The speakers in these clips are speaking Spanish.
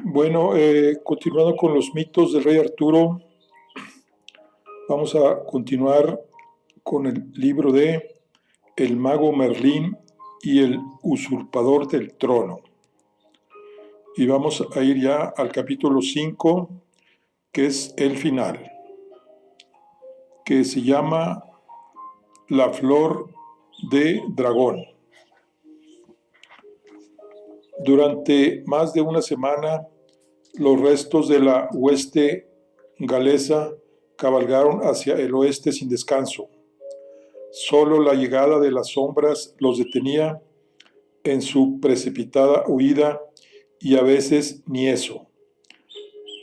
Bueno, continuando con los mitos del rey Arturo, vamos a continuar con el libro de El mago Merlín y el usurpador del trono. Y vamos a ir ya al capítulo 5, que es el final, que se llama La flor de dragón. Durante más de una semana, los restos de la hueste galesa cabalgaron hacia el oeste sin descanso. Solo la llegada de las sombras los detenía en su precipitada huida y a veces ni eso.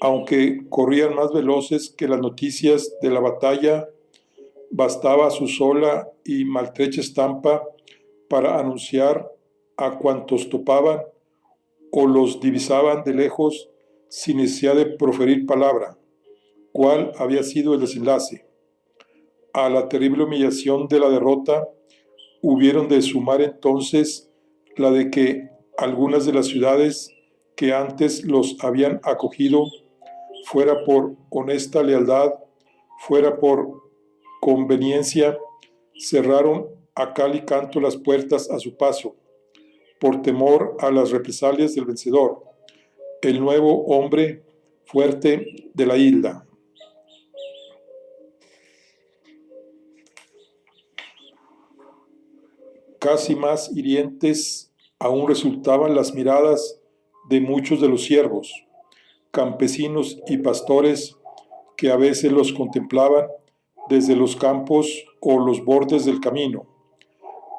Aunque corrían más veloces que las noticias de la batalla, bastaba su sola y maltrecha estampa para anunciar a cuantos topaban o los divisaban de lejos sin necesidad de proferir palabra, cuál había sido el desenlace. A la terrible humillación de la derrota hubieron de sumar entonces la de que algunas de las ciudades que antes los habían acogido, fuera por honesta lealtad, fuera por conveniencia, cerraron a cal y canto las puertas a su paso, por temor a las represalias del vencedor, el nuevo hombre fuerte de la isla. Casi más hirientes aún resultaban las miradas de muchos de los siervos, campesinos y pastores que a veces los contemplaban desde los campos o los bordes del camino,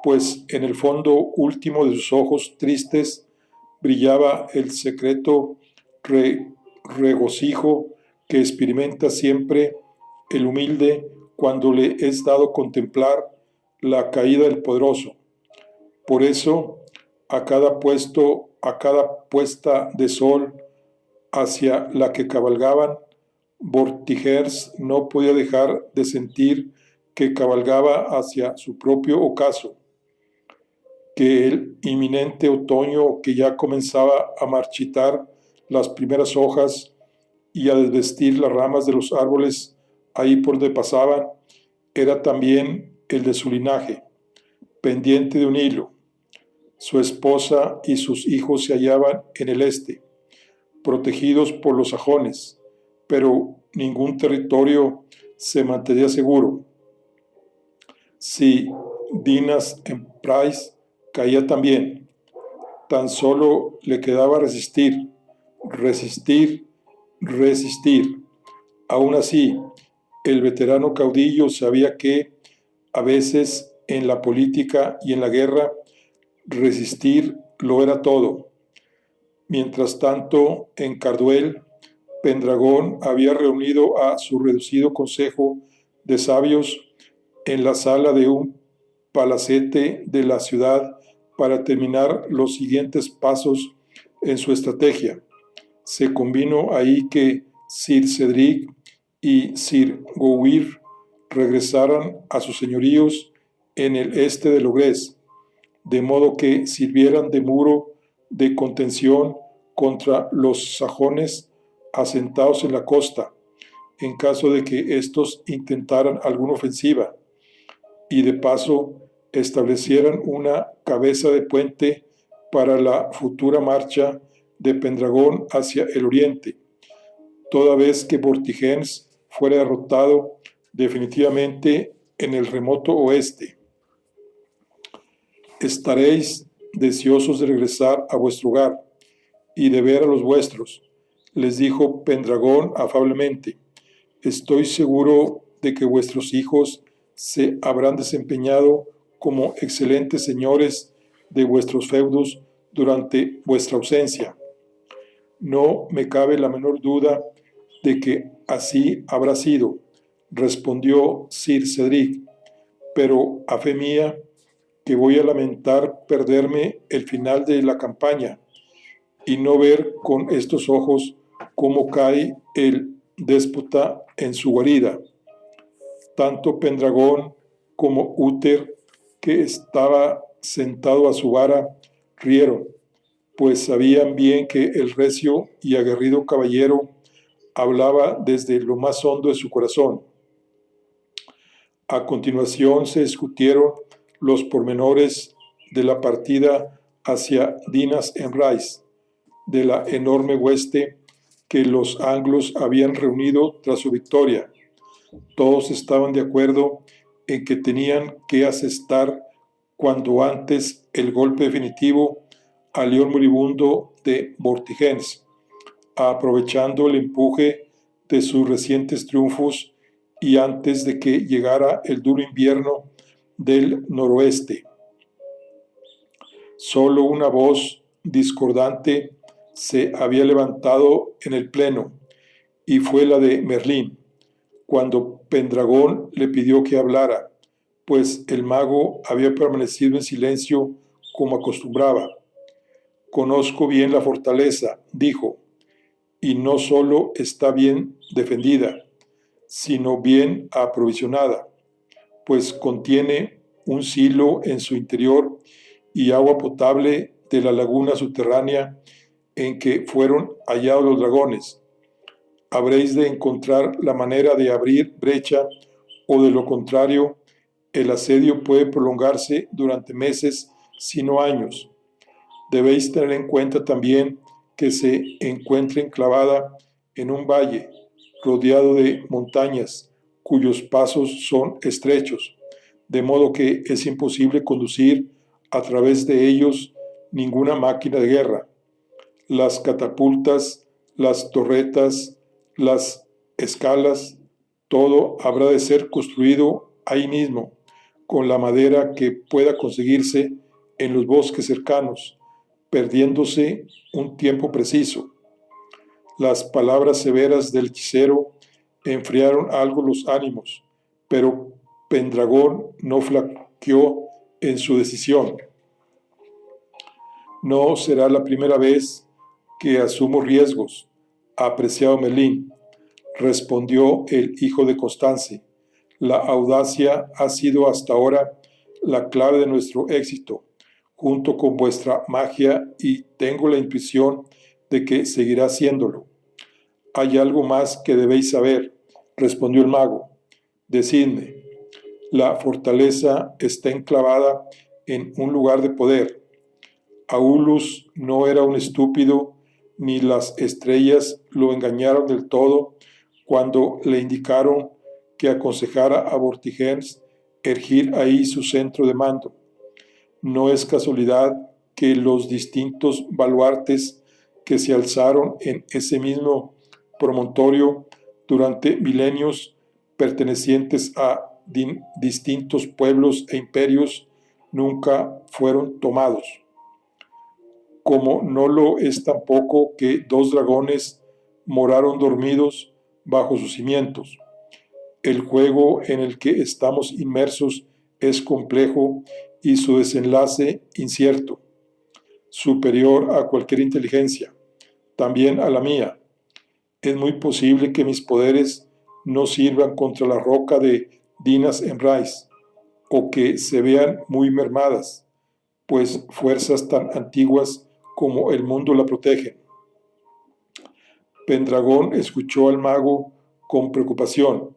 pues en el fondo último de sus ojos tristes brillaba el secreto regocijo que experimenta siempre el humilde cuando le es dado contemplar la caída del poderoso. Por eso, a cada puesta de sol hacia la que cabalgaban, Vortigers no podía dejar de sentir que cabalgaba hacia su propio ocaso, que el inminente otoño que ya comenzaba a marchitar las primeras hojas y a desvestir las ramas de los árboles ahí por donde pasaban, era también el de su linaje, pendiente de un hilo. Su esposa y sus hijos se hallaban en el este, protegidos por los sajones, pero ningún territorio se mantenía seguro. Si Dinas en Price caía también, tan solo le quedaba resistir, resistir, resistir. Aún así, el veterano caudillo sabía que, a veces, en la política y en la guerra, resistir lo era todo. Mientras tanto, en Carduel, Pendragón había reunido a su reducido consejo de sabios en la sala de un palacete de la ciudad para terminar los siguientes pasos en su estrategia. Se convino ahí que Sir Cedric y Sir Gowir regresaran a sus señoríos en el este de Logres, de modo que sirvieran de muro de contención contra los sajones asentados en la costa, en caso de que éstos intentaran alguna ofensiva, y de paso establecieran una cabeza de puente para la futura marcha de Pendragón hacia el oriente, toda vez que Vortigern fuera derrotado definitivamente en el remoto oeste. Estaréis deseosos de regresar a vuestro hogar y de ver a los vuestros, les dijo Pendragón afablemente. Estoy seguro de que vuestros hijos se habrán desempeñado como excelentes señores de vuestros feudos durante vuestra ausencia. No me cabe la menor duda de que así habrá sido, respondió Sir Cedric, pero a fe mía que voy a lamentar perderme el final de la campaña y no ver con estos ojos cómo cae el déspota en su guarida. Tanto Pendragón como Uther, que estaba sentado a su vara, rieron, pues sabían bien que el recio y aguerrido caballero hablaba desde lo más hondo de su corazón. A continuación se discutieron los pormenores de la partida hacia Dinas Emrys, de la enorme hueste que los anglos habían reunido tras su victoria. Todos estaban de acuerdo en que tenían que asestar cuanto antes el golpe definitivo al león moribundo de Vortigern, aprovechando el empuje de sus recientes triunfos y antes de que llegara el duro invierno del noroeste. Solo una voz discordante se había levantado en el pleno, y fue la de Merlín, cuando Pendragón le pidió que hablara, pues el mago había permanecido en silencio como acostumbraba. Conozco bien la fortaleza, dijo, y no solo está bien defendida, sino bien aprovisionada, pues contiene un silo en su interior y agua potable de la laguna subterránea en que fueron hallados los dragones. Habréis de encontrar la manera de abrir brecha, o de lo contrario, el asedio puede prolongarse durante meses, si no años. Debéis tener en cuenta también que se encuentra enclavada en un valle, rodeado de montañas, cuyos pasos son estrechos, de modo que es imposible conducir a través de ellos ninguna máquina de guerra. Las catapultas, las torretas, las escalas, todo habrá de ser construido ahí mismo, con la madera que pueda conseguirse en los bosques cercanos, perdiéndose un tiempo preciso. Las palabras severas del hechicero enfriaron algo los ánimos, pero Pendragón no flaqueó en su decisión. No será la primera vez que asumo riesgos, apreciado Merlín, respondió el hijo de Constance. La audacia ha sido hasta ahora la clave de nuestro éxito, junto con vuestra magia, y tengo la intuición de que seguirá siéndolo. Hay algo más que debéis saber, respondió el mago. Decidme. La fortaleza está enclavada en un lugar de poder. Aulus no era un estúpido, ni las estrellas lo engañaron del todo cuando le indicaron que aconsejara a Vortigern erigir ahí su centro de mando. No es casualidad que los distintos baluartes que se alzaron en ese mismo promontorio durante milenios, pertenecientes a distintos pueblos e imperios, nunca fueron tomados. Como no lo es tampoco que dos dragones moraron dormidos bajo sus cimientos. El juego en el que estamos inmersos es complejo y su desenlace incierto, superior a cualquier inteligencia, también a la mía. Es muy posible que mis poderes no sirvan contra la roca de Dinas Emrys, o que se vean muy mermadas, pues fuerzas tan antiguas como el mundo la protegen. Pendragón escuchó al mago con preocupación,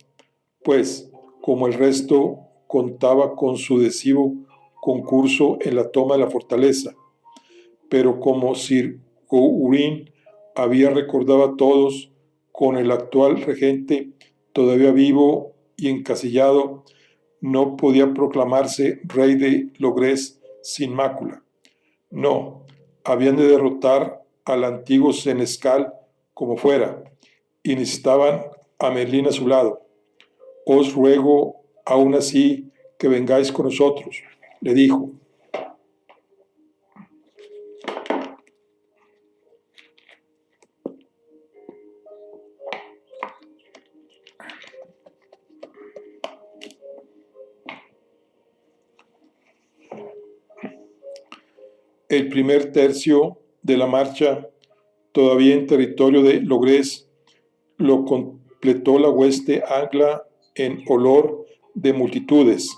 pues, como el resto, contaba con su decisivo concurso en la toma de la fortaleza. Pero como Sir Gawain había recordado a todos, con el actual regente todavía vivo y encasillado, no podía proclamarse rey de Logres sin mácula. No, habían de derrotar al antiguo senescal como fuera, y necesitaban a Merlín a su lado. Os ruego aún así que vengáis con nosotros, le dijo. El primer tercio de la marcha, todavía en territorio de Logres, lo completó la hueste angla en olor de multitudes,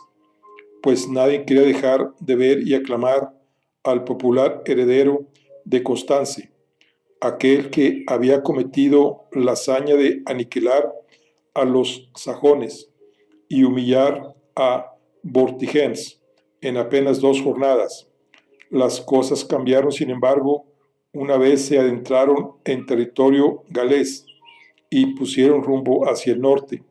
pues nadie quería dejar de ver y aclamar al popular heredero de Constance, aquel que había cometido la hazaña de aniquilar a los sajones y humillar a Vortigern en apenas 2 jornadas. Las cosas cambiaron, sin embargo, una vez se adentraron en territorio galés y pusieron rumbo hacia el norte.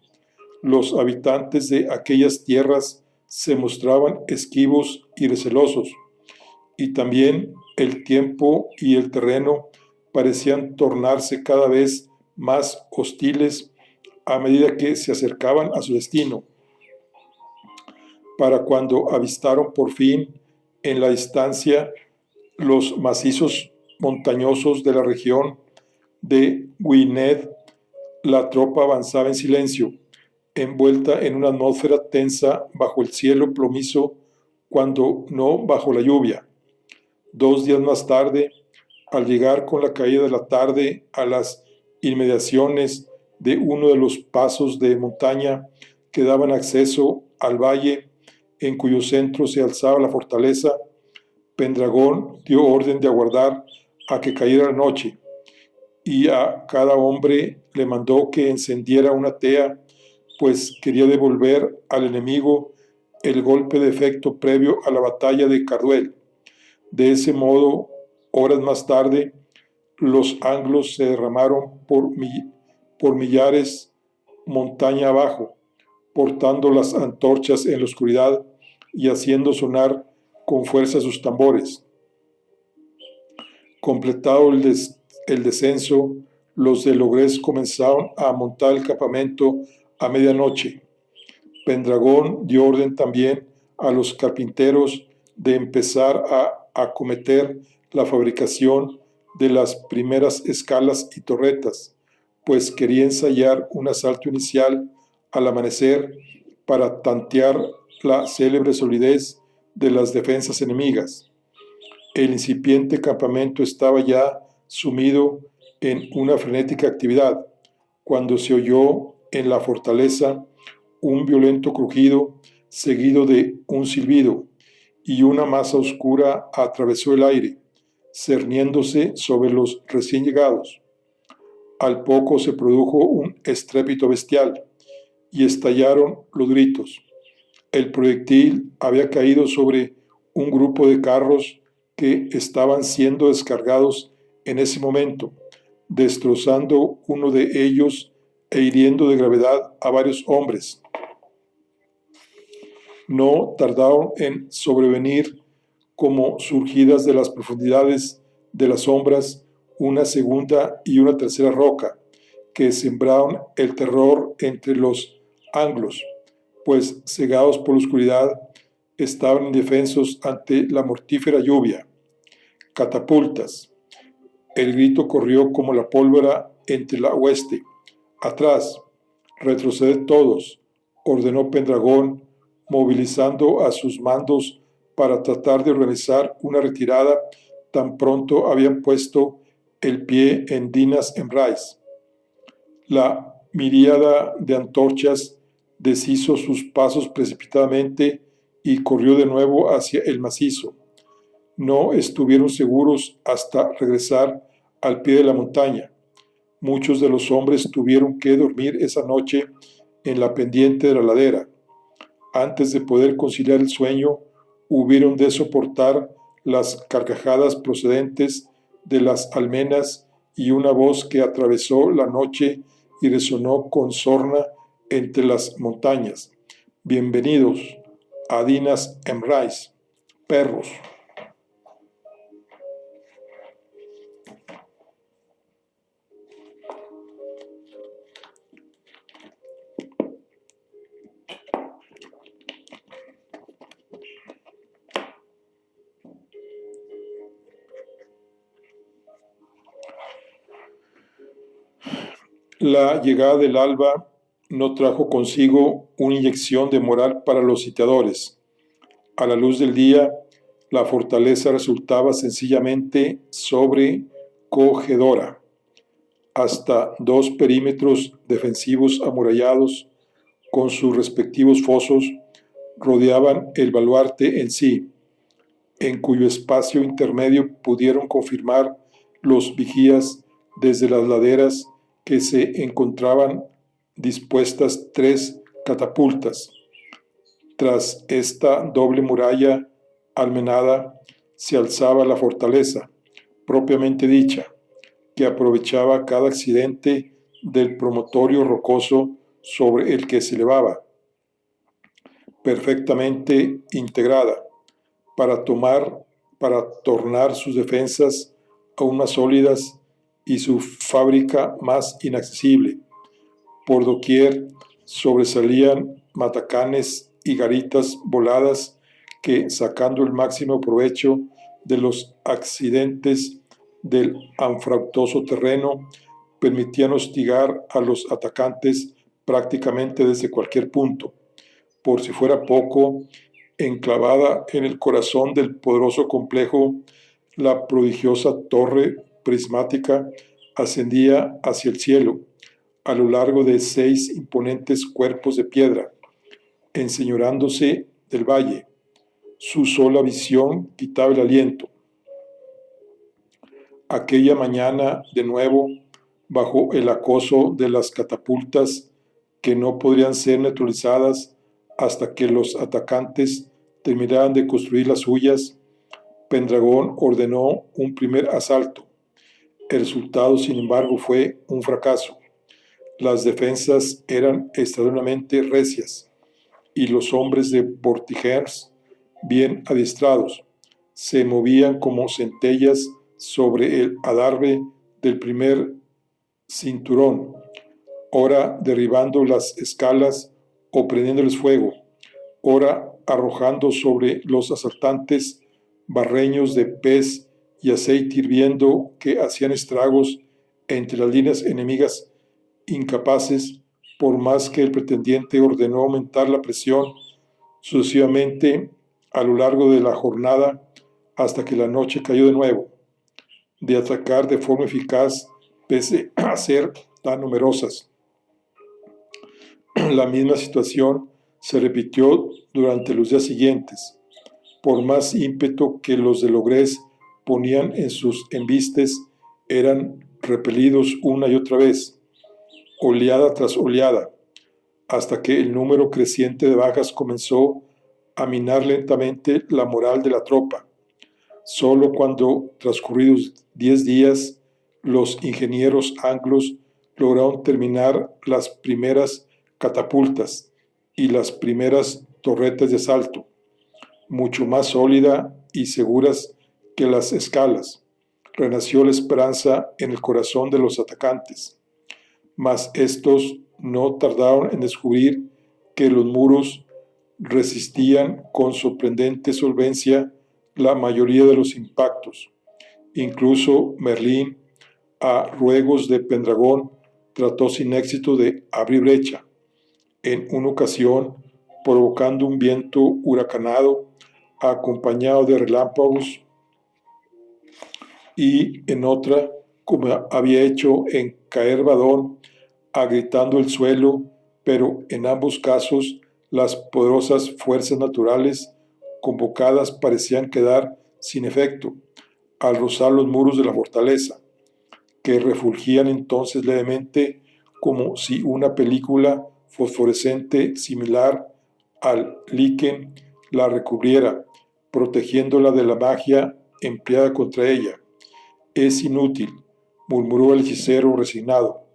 Los habitantes de aquellas tierras se mostraban esquivos y recelosos, y también el tiempo y el terreno parecían tornarse cada vez más hostiles a medida que se acercaban a su destino. Para cuando avistaron por fin en la distancia los macizos montañosos de la región de Gwynedd, la tropa avanzaba en silencio, envuelta en una atmósfera tensa bajo el cielo plomizo, cuando no bajo la lluvia. 2 días más tarde, al llegar con la caída de la tarde a las inmediaciones de uno de los pasos de montaña que daban acceso al valle en cuyo centro se alzaba la fortaleza, Pendragón dio orden de aguardar a que cayera la noche, y a cada hombre le mandó que encendiera una tea, pues quería devolver al enemigo el golpe de efecto previo a la batalla de Carduel. De ese modo, horas más tarde, los anglos se derramaron por millares montaña abajo, portando las antorchas en la oscuridad y haciendo sonar con fuerza sus tambores. Completado el descenso, los de Logres comenzaron a montar el campamento a medianoche. Pendragón dio orden también a los carpinteros de empezar a acometer la fabricación de las primeras escalas y torretas, pues quería ensayar un asalto inicial al amanecer para tantear la célebre solidez de las defensas enemigas. El incipiente campamento estaba ya sumido en una frenética actividad, cuando se oyó en la fortaleza un violento crujido seguido de un silbido, y una masa oscura atravesó el aire, cerniéndose sobre los recién llegados. Al poco se produjo un estrépito bestial y estallaron los gritos. El proyectil había caído sobre un grupo de carros que estaban siendo descargados en ese momento, destrozando uno de ellos e hiriendo de gravedad a varios hombres. No tardaron en sobrevenir, como surgidas de las profundidades de las sombras, una segunda y una tercera roca, que sembraron el terror entre los anglos, pues cegados por la oscuridad, estaban indefensos ante la mortífera lluvia. Catapultas. El grito corrió como la pólvora entre la hueste. Atrás, retroceded todos, ordenó Pendragón, movilizando a sus mandos para tratar de organizar una retirada tan pronto habían puesto el pie en Dinas Emrys. La miríada de antorchas deshizo sus pasos precipitadamente y corrió de nuevo hacia el macizo. No estuvieron seguros hasta regresar al pie de la montaña. Muchos de los hombres tuvieron que dormir esa noche en la pendiente de la ladera. Antes de poder conciliar el sueño, hubieron de soportar las carcajadas procedentes de las almenas y una voz que atravesó la noche y resonó con sorna entre las montañas. Bienvenidos a Dinas Emrys, perros. La llegada del alba no trajo consigo una inyección de moral para los sitiadores. A la luz del día, la fortaleza resultaba sencillamente sobrecogedora. Hasta 2 perímetros defensivos amurallados, con sus respectivos fosos, rodeaban el baluarte en sí. en cuyo espacio intermedio pudieron confirmar los vigías desde las laderas que se encontraban dispuestas 3 catapultas. Tras esta doble muralla almenada se alzaba la fortaleza, propiamente dicha, que aprovechaba cada accidente del promontorio rocoso sobre el que se elevaba, perfectamente integrada, para tornar sus defensas aún más sólidas y su fábrica más inaccesible. Por doquier sobresalían matacanes y garitas voladas que, sacando el máximo provecho de los accidentes del anfractuoso terreno, permitían hostigar a los atacantes prácticamente desde cualquier punto. Por si fuera poco, enclavada en el corazón del poderoso complejo, la prodigiosa torre prismática ascendía hacia el cielo, a lo largo de 6 imponentes cuerpos de piedra, enseñorándose del valle. Su sola visión quitaba el aliento. Aquella mañana, de nuevo, bajo el acoso de las catapultas que no podrían ser neutralizadas hasta que los atacantes terminaran de construir las suyas, Pendragón ordenó un primer asalto. El resultado, sin embargo, fue un fracaso. Las defensas eran extraordinariamente recias y los hombres de Vortigern, bien adiestrados, se movían como centellas sobre el adarve del primer cinturón, ora derribando las escalas o prendiéndoles fuego, ora arrojando sobre los asaltantes barreños de pez y aceite hirviendo que hacían estragos entre las líneas enemigas incapaces, por más que el pretendiente ordenó aumentar la presión sucesivamente a lo largo de la jornada hasta que la noche cayó de nuevo, de atacar de forma eficaz pese a ser tan numerosas. La misma situación se repitió durante los días siguientes. Por más ímpetu que los de Logrés ponían en sus embistes, eran repelidos una y otra vez, oleada tras oleada, hasta que el número creciente de bajas comenzó a minar lentamente la moral de la tropa. Solo cuando, transcurridos 10 días, los ingenieros anglos lograron terminar las primeras catapultas y las primeras torretas de asalto, mucho más sólidas y seguras que las escalas, renació la esperanza en el corazón de los atacantes. Mas estos no tardaron en descubrir que los muros resistían con sorprendente solvencia la mayoría de los impactos. Incluso Merlín, a ruegos de Pendragón, trató sin éxito de abrir brecha. En una ocasión, provocando un viento huracanado acompañado de relámpagos, y en otra, como había hecho en Caer-Badón, agrietando el suelo, pero en ambos casos las poderosas fuerzas naturales convocadas parecían quedar sin efecto al rozar los muros de la fortaleza, que refulgían entonces levemente como si una película fosforescente similar al líquen la recubriera, protegiéndola de la magia empleada contra ella. Es inútil, murmuró el hechicero resignado.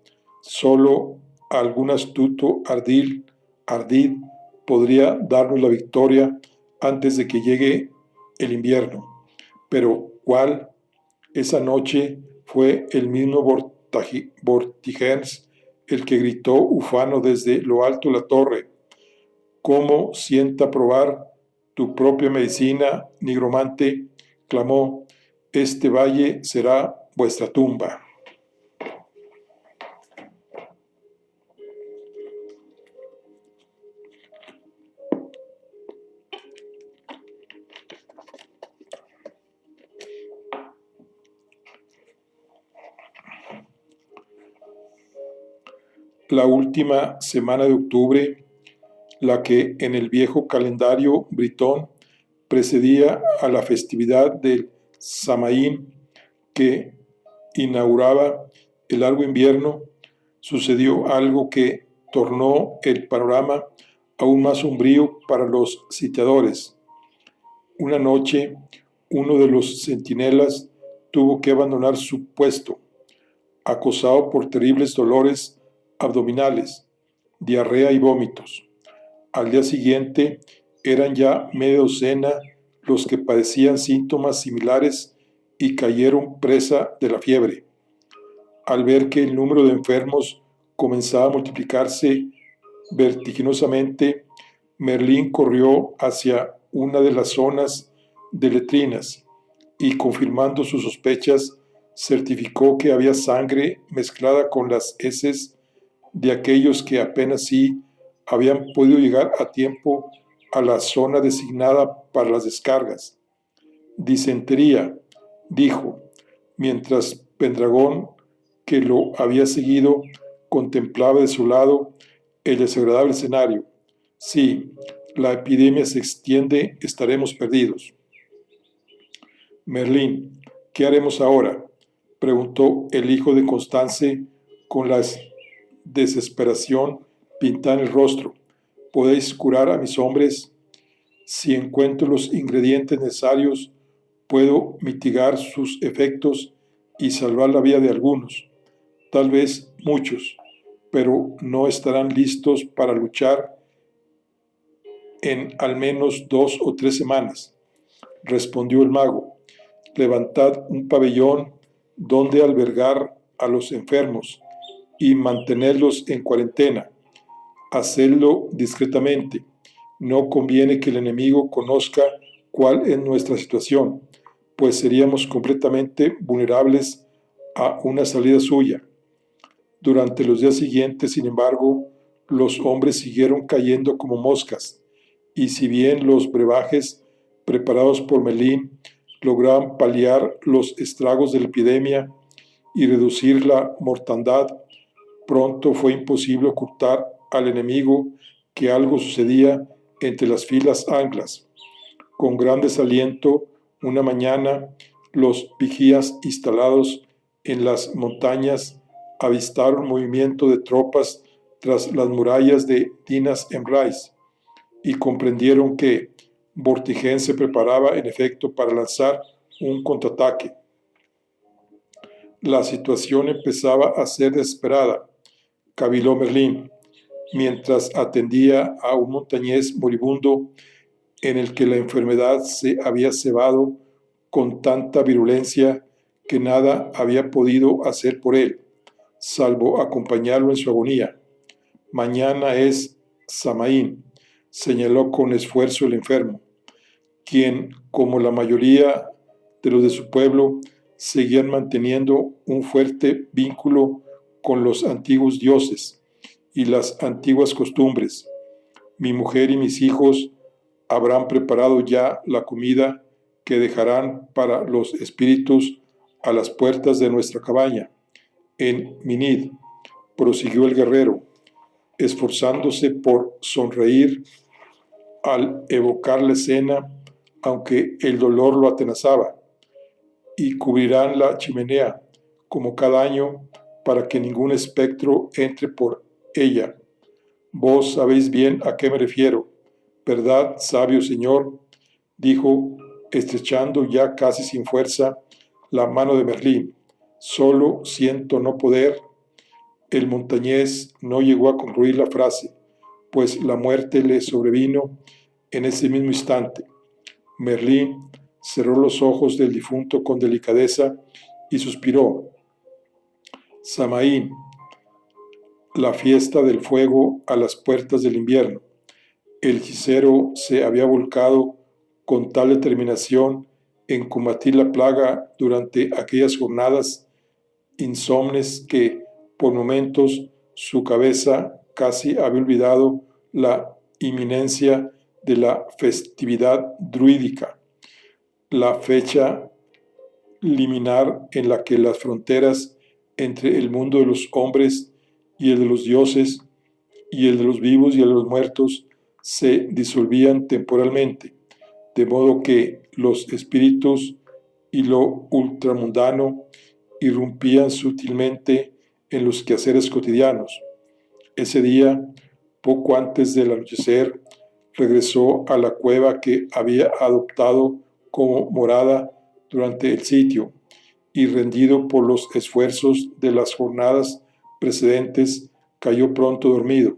Solo algún astuto ardid podría darnos la victoria antes de que llegue el invierno. Pero, ¿cuál? Esa noche fue el mismo Vortigern el que gritó ufano desde lo alto de la torre: ¿cómo sienta probar tu propia medicina, nigromante? Clamó: este valle será vuestra tumba. La última semana de octubre, la que en el viejo calendario britón precedía a la festividad del Samaín que inauguraba el largo invierno, sucedió algo que tornó el panorama aún más sombrío para los sitiadores. Una noche, uno de los centinelas tuvo que abandonar su puesto, acosado por terribles dolores abdominales, diarrea y vómitos. Al día siguiente eran ya media docena los que padecían síntomas similares y cayeron presa de la fiebre. Al ver que el número de enfermos comenzaba a multiplicarse vertiginosamente, Merlín corrió hacia una de las zonas de letrinas y, confirmando sus sospechas, certificó que había sangre mezclada con las heces de aquellos que apenas sí habían podido llegar a tiempo a la zona designada para las descargas. Disentería, dijo, mientras Pendragón, que lo había seguido, contemplaba de su lado el desagradable escenario. Si la epidemia se extiende, estaremos perdidos. Merlín, ¿qué haremos ahora?, preguntó el hijo de Constance con la desesperación pintada en el rostro. ¿Podéis curar a mis hombres? Si encuentro los ingredientes necesarios, puedo mitigar sus efectos y salvar la vida de algunos, tal vez muchos, pero no estarán listos para luchar en al menos 2 o 3 semanas, respondió el mago. Levantad un pabellón donde albergar a los enfermos y mantenerlos en cuarentena. Hacedlo discretamente. No conviene que el enemigo conozca cuál es nuestra situación, pues seríamos completamente vulnerables a una salida suya. Durante los días siguientes, sin embargo, los hombres siguieron cayendo como moscas, y si bien los brebajes preparados por Merlín lograban paliar los estragos de la epidemia y reducir la mortandad, pronto fue imposible ocultar al enemigo que algo sucedía entre las filas anglas. Con gran desaliento, una mañana, los vigías instalados en las montañas avistaron movimiento de tropas tras las murallas de Dinas Emrais y comprendieron que Vortigern se preparaba en efecto para lanzar un contraataque. La situación empezaba a ser desesperada, caviló Merlín, mientras atendía a un montañés moribundo en el que la enfermedad se había cebado con tanta virulencia que nada había podido hacer por él, salvo acompañarlo en su agonía. Mañana es Samaín, señaló con esfuerzo el enfermo, quien, como la mayoría de los de su pueblo, seguían manteniendo un fuerte vínculo con los antiguos dioses y las antiguas costumbres. Mi mujer y mis hijos habrán preparado ya la comida que dejarán para los espíritus a las puertas de nuestra cabaña. En Minid, prosiguió el guerrero, esforzándose por sonreír al evocar la escena, aunque el dolor lo atenazaba, y cubrirán la chimenea, como cada año, para que ningún espectro entre por ella. Vos sabéis bien a qué me refiero, ¿verdad, sabio señor?, dijo, estrechando ya casi sin fuerza la mano de Merlín. Solo siento no poder. El montañés no llegó a concluir la frase, pues la muerte le sobrevino en ese mismo instante. Merlín cerró los ojos del difunto con delicadeza y suspiró. Samaín, la fiesta del fuego a las puertas del invierno. El hechicero se había volcado con tal determinación en combatir la plaga durante aquellas jornadas insomnes que, por momentos, su cabeza casi había olvidado la inminencia de la festividad druídica, la fecha liminar en la que las fronteras entre el mundo de los hombres y el de los dioses, y el de los vivos y el de los muertos, se disolvían temporalmente, de modo que los espíritus y lo ultramundano irrumpían sutilmente en los quehaceres cotidianos. Ese día, poco antes del anochecer, regresó a la cueva que había adoptado como morada durante el sitio, y rendido por los esfuerzos de las jornadas precedentes, cayó pronto dormido.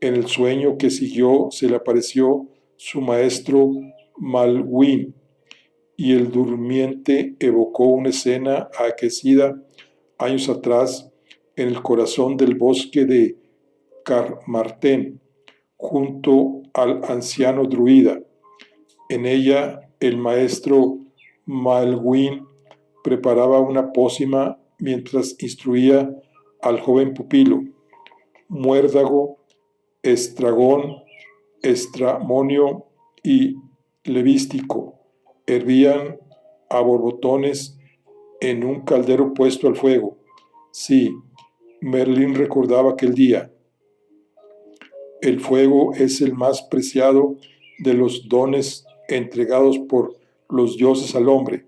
En el sueño que siguió se le apareció su maestro Malwin, y el durmiente evocó una escena aquecida años atrás en el corazón del bosque de Carmarthen, junto al anciano druida. En ella, el maestro Malwin preparaba una pócima mientras instruía al joven pupilo. Muérdago, estragón, estramonio y levístico hervían a borbotones en un caldero puesto al fuego. Sí, Merlín recordaba aquel día. El fuego es el más preciado de los dones entregados por los dioses al hombre,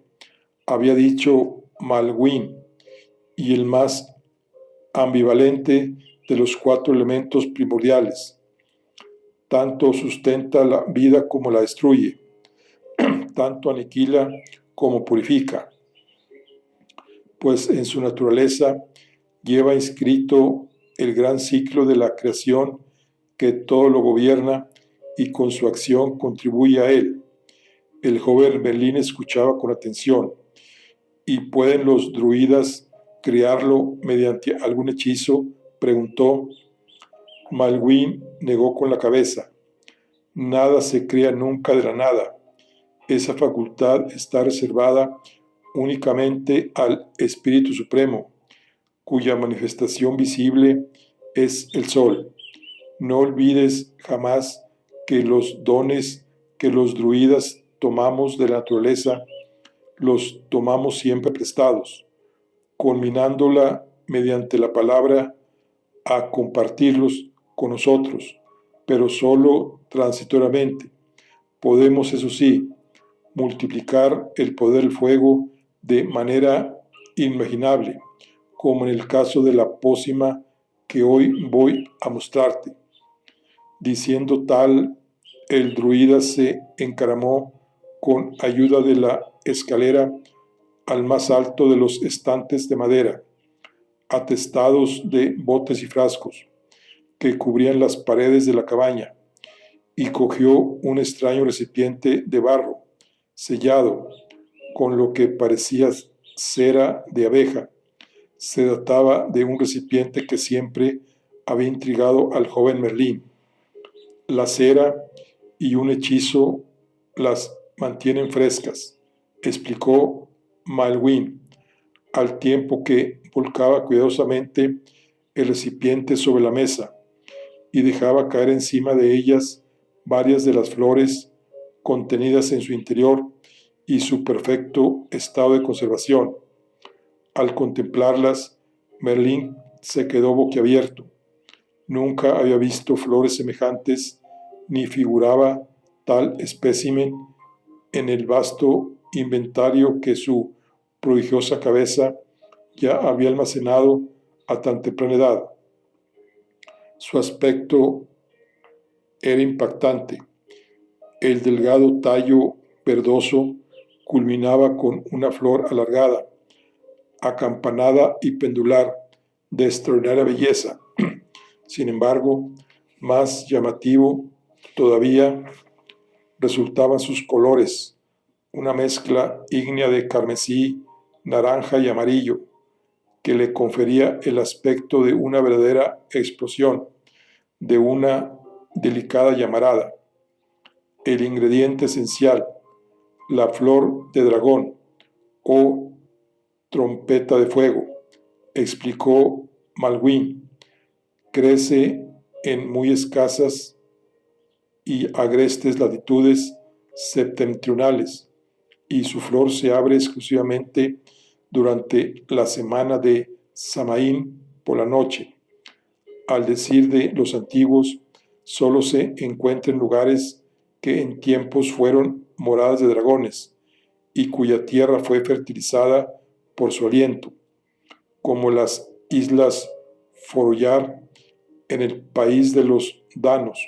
había dicho Malwin, y el más ambivalente de los 4 elementos primordiales. Tanto sustenta la vida como la destruye, tanto aniquila como purifica, pues en su naturaleza lleva inscrito el gran ciclo de la creación que todo lo gobierna y con su acción contribuye a él. El joven Merlín escuchaba con atención. ¿Y pueden los druidas crearlo mediante algún hechizo?, preguntó. Malwin negó con la cabeza. Nada se crea nunca de la nada. Esa facultad está reservada únicamente al Espíritu Supremo, cuya manifestación visible es el sol. No olvides jamás que los dones que los druidas tomamos de la naturaleza los tomamos siempre prestados, culminándola mediante la palabra a compartirlos con nosotros, pero solo transitoriamente. Podemos, eso sí, multiplicar el poder del fuego de manera inimaginable, como en el caso de la pócima que hoy voy a mostrarte. Diciendo tal, el druida se encaramó con ayuda de la escalera al más alto de los estantes de madera, atestados de botes y frascos, que cubrían las paredes de la cabaña, y cogió un extraño recipiente de barro, sellado, con lo que parecía cera de abeja. Se trataba de un recipiente que siempre había intrigado al joven Merlín. La cera y un hechizo las mantienen frescas, explicó Malwin, al tiempo que volcaba cuidadosamente el recipiente sobre la mesa y dejaba caer encima de ellas varias de las flores contenidas en su interior y su perfecto estado de conservación. Al contemplarlas, Merlín se quedó boquiabierto. Nunca había visto flores semejantes ni figuraba tal espécimen en el vasto inventario que su prodigiosa cabeza ya había almacenado a tan temprana edad. Su aspecto era impactante. El delgado tallo verdoso culminaba con una flor alargada, acampanada y pendular, de extraordinaria belleza. Sin embargo, más llamativo todavía resultaban sus colores, una mezcla ígnea de carmesí, naranja y amarillo, que le confería el aspecto de una verdadera explosión, de una delicada llamarada. El ingrediente esencial, la flor de dragón o trompeta de fuego, explicó Malwin, crece en muy escasas y agrestes latitudes septentrionales, y su flor se abre exclusivamente durante la semana de Samaín por la noche. Al decir de los antiguos, solo se encuentra en lugares que en tiempos fueron moradas de dragones, y cuya tierra fue fertilizada por su aliento, como las islas Forollar en el país de los danos,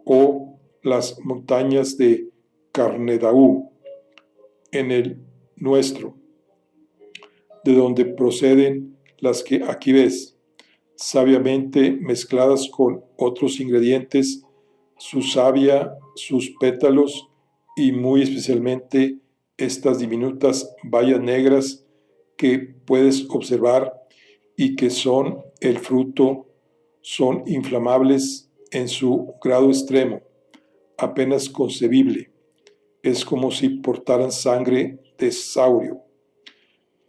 o las montañas de Carnedaú en el nuestro, de donde proceden las que aquí ves, sabiamente mezcladas con otros ingredientes, su savia, sus pétalos y muy especialmente estas diminutas bayas negras que puedes observar y que son el fruto, son inflamables en su grado extremo, apenas concebible. Es como si portaran sangre de saurio.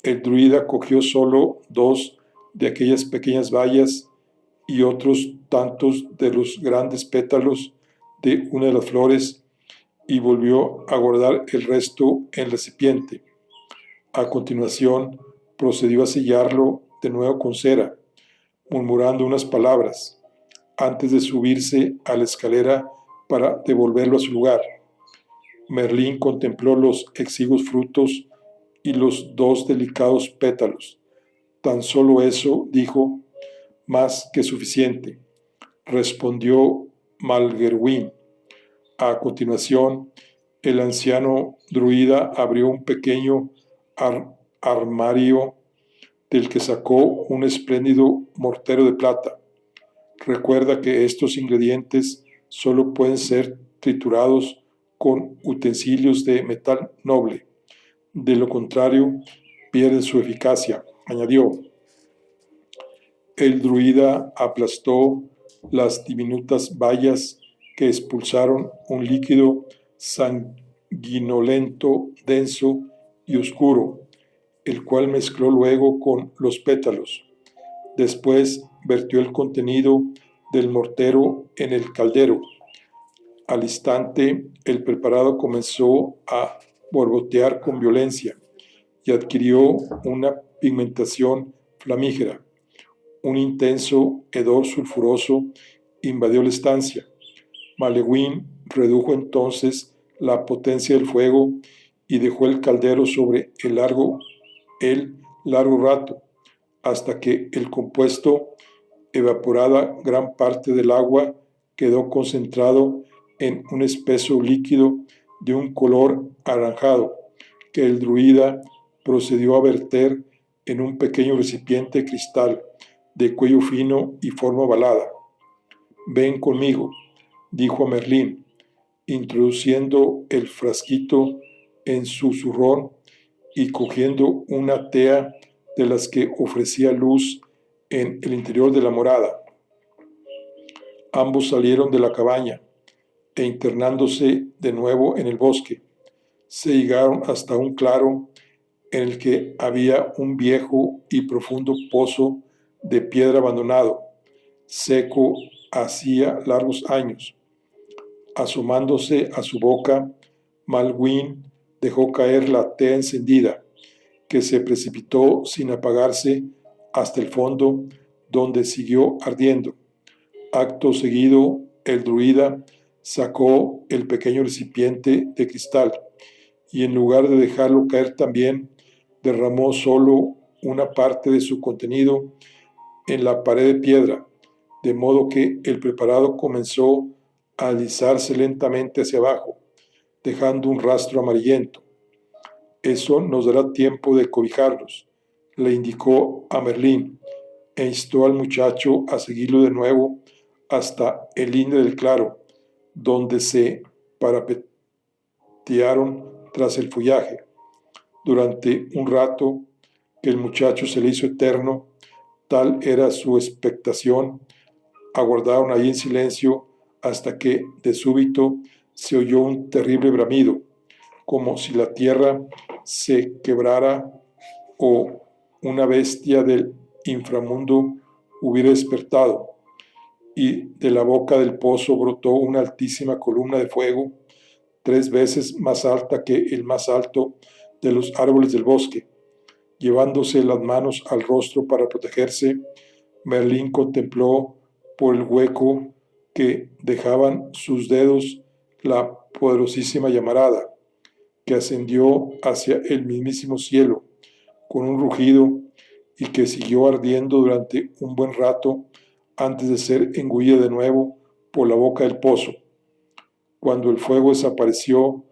El druida cogió solo 2 de aquellas pequeñas bayas y otros tantos de los grandes pétalos de una de las flores y volvió a guardar el resto en el recipiente. A continuación procedió a sellarlo de nuevo con cera, murmurando unas palabras, antes de subirse a la escalera para devolverlo a su lugar. Merlín contempló los exiguos frutos y los 2 delicados pétalos. Tan solo eso, dijo, más que suficiente, respondió Malgerwin. A continuación, el anciano druida abrió un pequeño armario del que sacó un espléndido mortero de plata. Recuerda que estos ingredientes solo pueden ser triturados con utensilios de metal noble. De lo contrario, pierden su eficacia, añadió. El druida aplastó las diminutas bayas que expulsaron un líquido sanguinolento, denso y oscuro, el cual mezcló luego con los pétalos. Después vertió el contenido del mortero en el caldero. Al instante, el preparado comenzó a borbotear con violencia y adquirió una pigmentación flamígera. Un intenso hedor sulfuroso invadió la estancia. Malewin redujo entonces la potencia del fuego y dejó el caldero sobre el largo rato, hasta que el compuesto, evaporada gran parte del agua, quedó concentrado en un espeso líquido de un color anaranjado, que el druida procedió a verter en un pequeño recipiente de cristal de cuello fino y forma ovalada. Ven conmigo, dijo a Merlín, introduciendo el frasquito en su zurrón y cogiendo una tea de las que ofrecía luz en el interior de la morada. Ambos salieron de la cabaña e internándose de nuevo en el bosque, se llegaron hasta un claro en el que había un viejo y profundo pozo de piedra abandonado, seco hacía largos años. Asomándose a su boca, Malwin dejó caer la tea encendida, que se precipitó sin apagarse hasta el fondo, donde siguió ardiendo. Acto seguido, el druida sacó el pequeño recipiente de cristal y en lugar de dejarlo caer también, derramó solo una parte de su contenido en la pared de piedra, de modo que el preparado comenzó a alisarse lentamente hacia abajo, dejando un rastro amarillento. Eso nos dará tiempo de cobijarlos, le indicó a Merlín, e instó al muchacho a seguirlo de nuevo hasta el linde del claro, donde se parapetearon tras el follaje. Durante un rato que el muchacho se le hizo eterno, tal era su expectación, aguardaron allí en silencio hasta que de súbito se oyó un terrible bramido, como si la tierra se quebrara o una bestia del inframundo hubiera despertado, y de la boca del pozo brotó una altísima columna de fuego, 3 veces más alta que el más alto de los árboles del bosque. Llevándose las manos al rostro para protegerse, Merlín contempló por el hueco que dejaban sus dedos la poderosísima llamarada, que ascendió hacia el mismísimo cielo con un rugido y que siguió ardiendo durante un buen rato antes de ser engullida de nuevo por la boca del pozo. Cuando el fuego desapareció,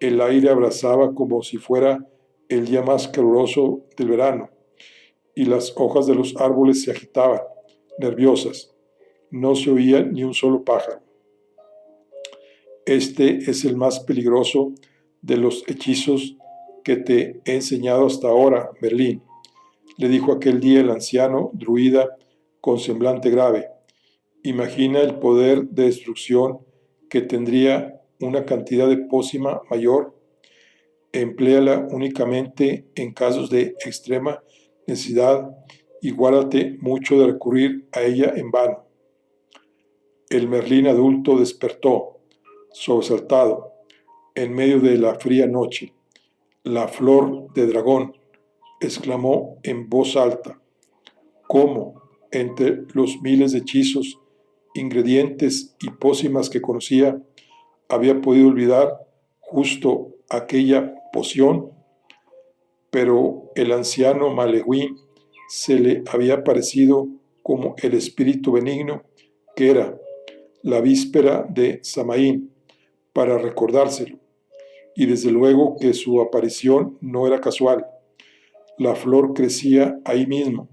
el aire abrasaba como si fuera el día más caluroso del verano, y las hojas de los árboles se agitaban, nerviosas. No se oía ni un solo pájaro. Este es el más peligroso de los hechizos que te he enseñado hasta ahora, Merlín, le dijo aquel día el anciano druida con semblante grave. Imagina el poder de destrucción que tendría una cantidad de pócima mayor. Empléala únicamente en casos de extrema necesidad y guárdate mucho de recurrir a ella en vano. El Merlín adulto despertó, sobresaltado, en medio de la fría noche. La flor de dragón, exclamó en voz alta. ¿Cómo, entre los miles de hechizos, ingredientes y pócimas que conocía, había podido olvidar justo aquella poción? Pero el anciano Malewin se le había parecido como el espíritu benigno que era la víspera de Samaín para recordárselo, y desde luego que su aparición no era casual. La flor crecía ahí mismo,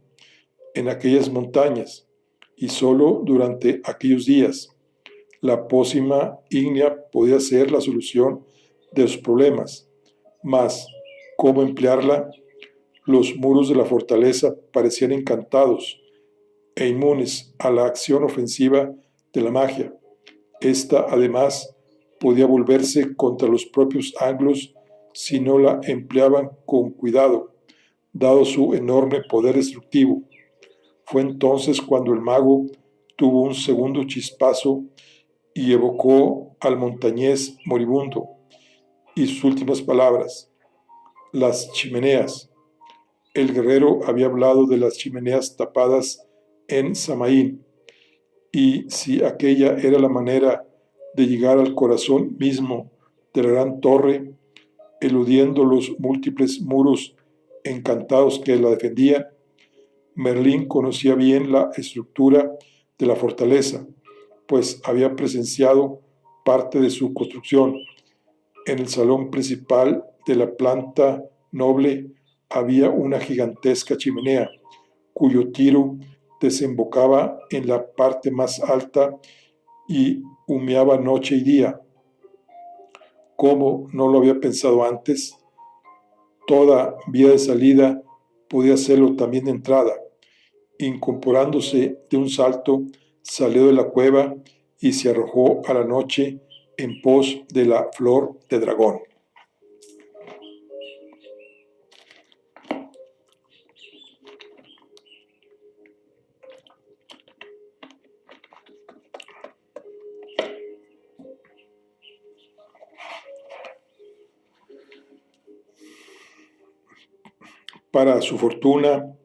en aquellas montañas, y solo durante aquellos días. La pócima ígnea podía ser la solución de los problemas, mas ¿cómo emplearla? Los muros de la fortaleza parecían encantados e inmunes a la acción ofensiva de la magia. Esta, además, podía volverse contra los propios anglos si no la empleaban con cuidado, dado su enorme poder destructivo. Fue entonces cuando el mago tuvo un segundo chispazo y evocó al montañés moribundo, y sus últimas palabras, las chimeneas. El guerrero había hablado de las chimeneas tapadas en Samaín, y si aquella era la manera de llegar al corazón mismo de la gran torre, eludiendo los múltiples muros encantados que la defendían, Merlín conocía bien la estructura de la fortaleza, pues había presenciado parte de su construcción. En el salón principal de la planta noble había una gigantesca chimenea, cuyo tiro desembocaba en la parte más alta y humeaba noche y día. ¿Cómo no lo había pensado antes? Toda vía de salida podía hacerlo también de entrada. Incorporándose de un salto, salió de la cueva y se arrojó a la noche en pos de la flor de dragón. Para su fortuna,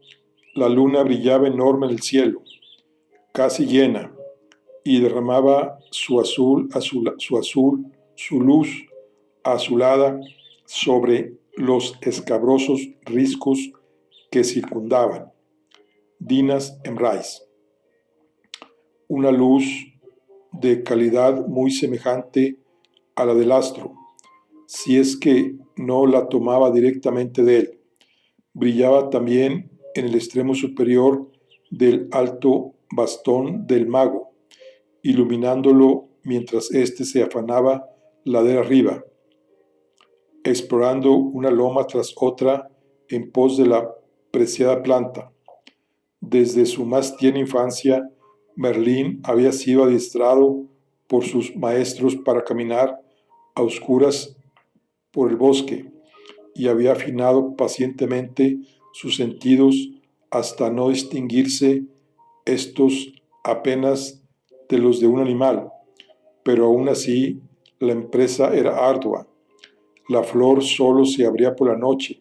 la luna brillaba enorme en el cielo, casi llena, y derramaba su luz azulada sobre los escabrosos riscos que circundaban Dinas Emrais. Una luz de calidad muy semejante a la del astro, si es que no la tomaba directamente de él. Brillaba también en el extremo superior del alto bastón del mago, iluminándolo mientras éste se afanaba ladera arriba, explorando una loma tras otra en pos de la preciada planta. Desde su más tierna infancia, Merlín había sido adiestrado por sus maestros para caminar a oscuras por el bosque, y había afinado pacientemente sus sentidos hasta no distinguirse estos apenas de los de un animal, pero aún así la empresa era ardua. La flor solo se abría por la noche,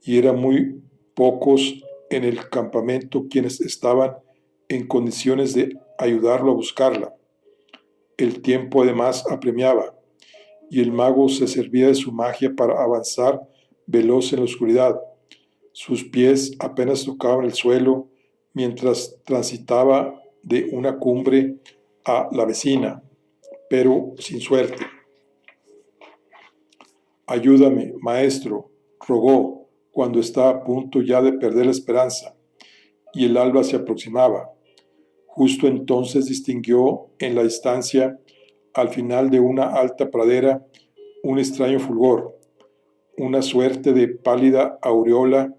y eran muy pocos en el campamento quienes estaban en condiciones de ayudarlo a buscarla. El tiempo además apremiaba, y el mago se servía de su magia para avanzar veloz en la oscuridad. Sus pies apenas tocaban el suelo mientras transitaba de una cumbre a la vecina, pero sin suerte. «Ayúdame, maestro», rogó, cuando estaba a punto ya de perder la esperanza, y el alba se aproximaba. Justo entonces distinguió en la distancia, al final de una alta pradera, un extraño fulgor, una suerte de pálida aureola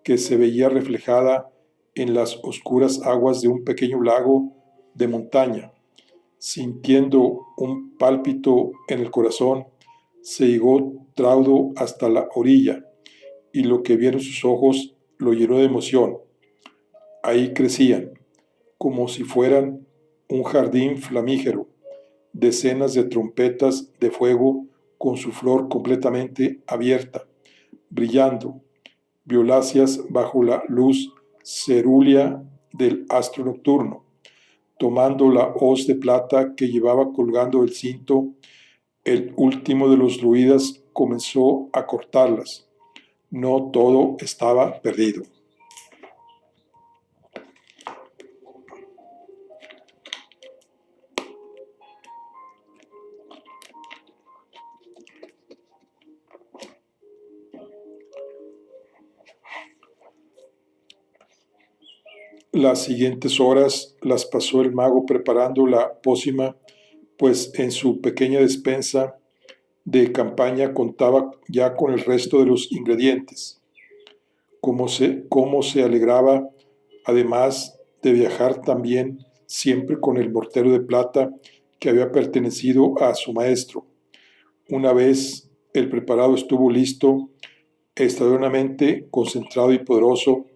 que se veía reflejada en las oscuras aguas de un pequeño lago de montaña. Sintiendo un pálpito en el corazón, se llegó traudo hasta la orilla, y lo que vieron sus ojos lo llenó de emoción. Ahí crecían, como si fueran un jardín flamígero, decenas de trompetas de fuego con su flor completamente abierta, brillando, violáceas bajo la luz cerúlea del astro nocturno. Tomando la hoz de plata que llevaba colgando el cinto, el último de los druidas comenzó a cortarlas. No todo estaba perdido. Las siguientes horas las pasó el mago preparando la pócima, pues en su pequeña despensa de campaña contaba ya con el resto de los ingredientes. Cómo se alegraba, además de viajar también siempre con el mortero de plata que había pertenecido a su maestro. Una vez el preparado estuvo listo, extraordinariamente concentrado y poderoso,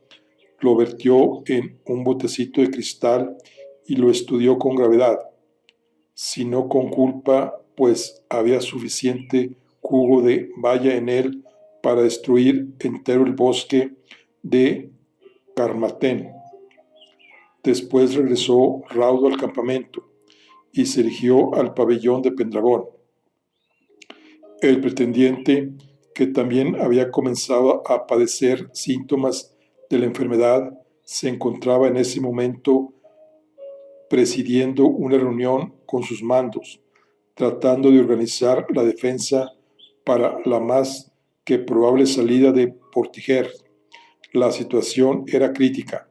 lo vertió en un botecito de cristal y lo estudió con gravedad, si no con culpa, pues había suficiente jugo de valla en él para destruir entero el bosque de Carmarthen. Después regresó raudo al campamento y se dirigió al pabellón de Pendragón. El pretendiente, que también había comenzado a padecer síntomas de la enfermedad, se encontraba en ese momento presidiendo una reunión con sus mandos, tratando de organizar la defensa para la más que probable salida de Portiger. La situación era crítica.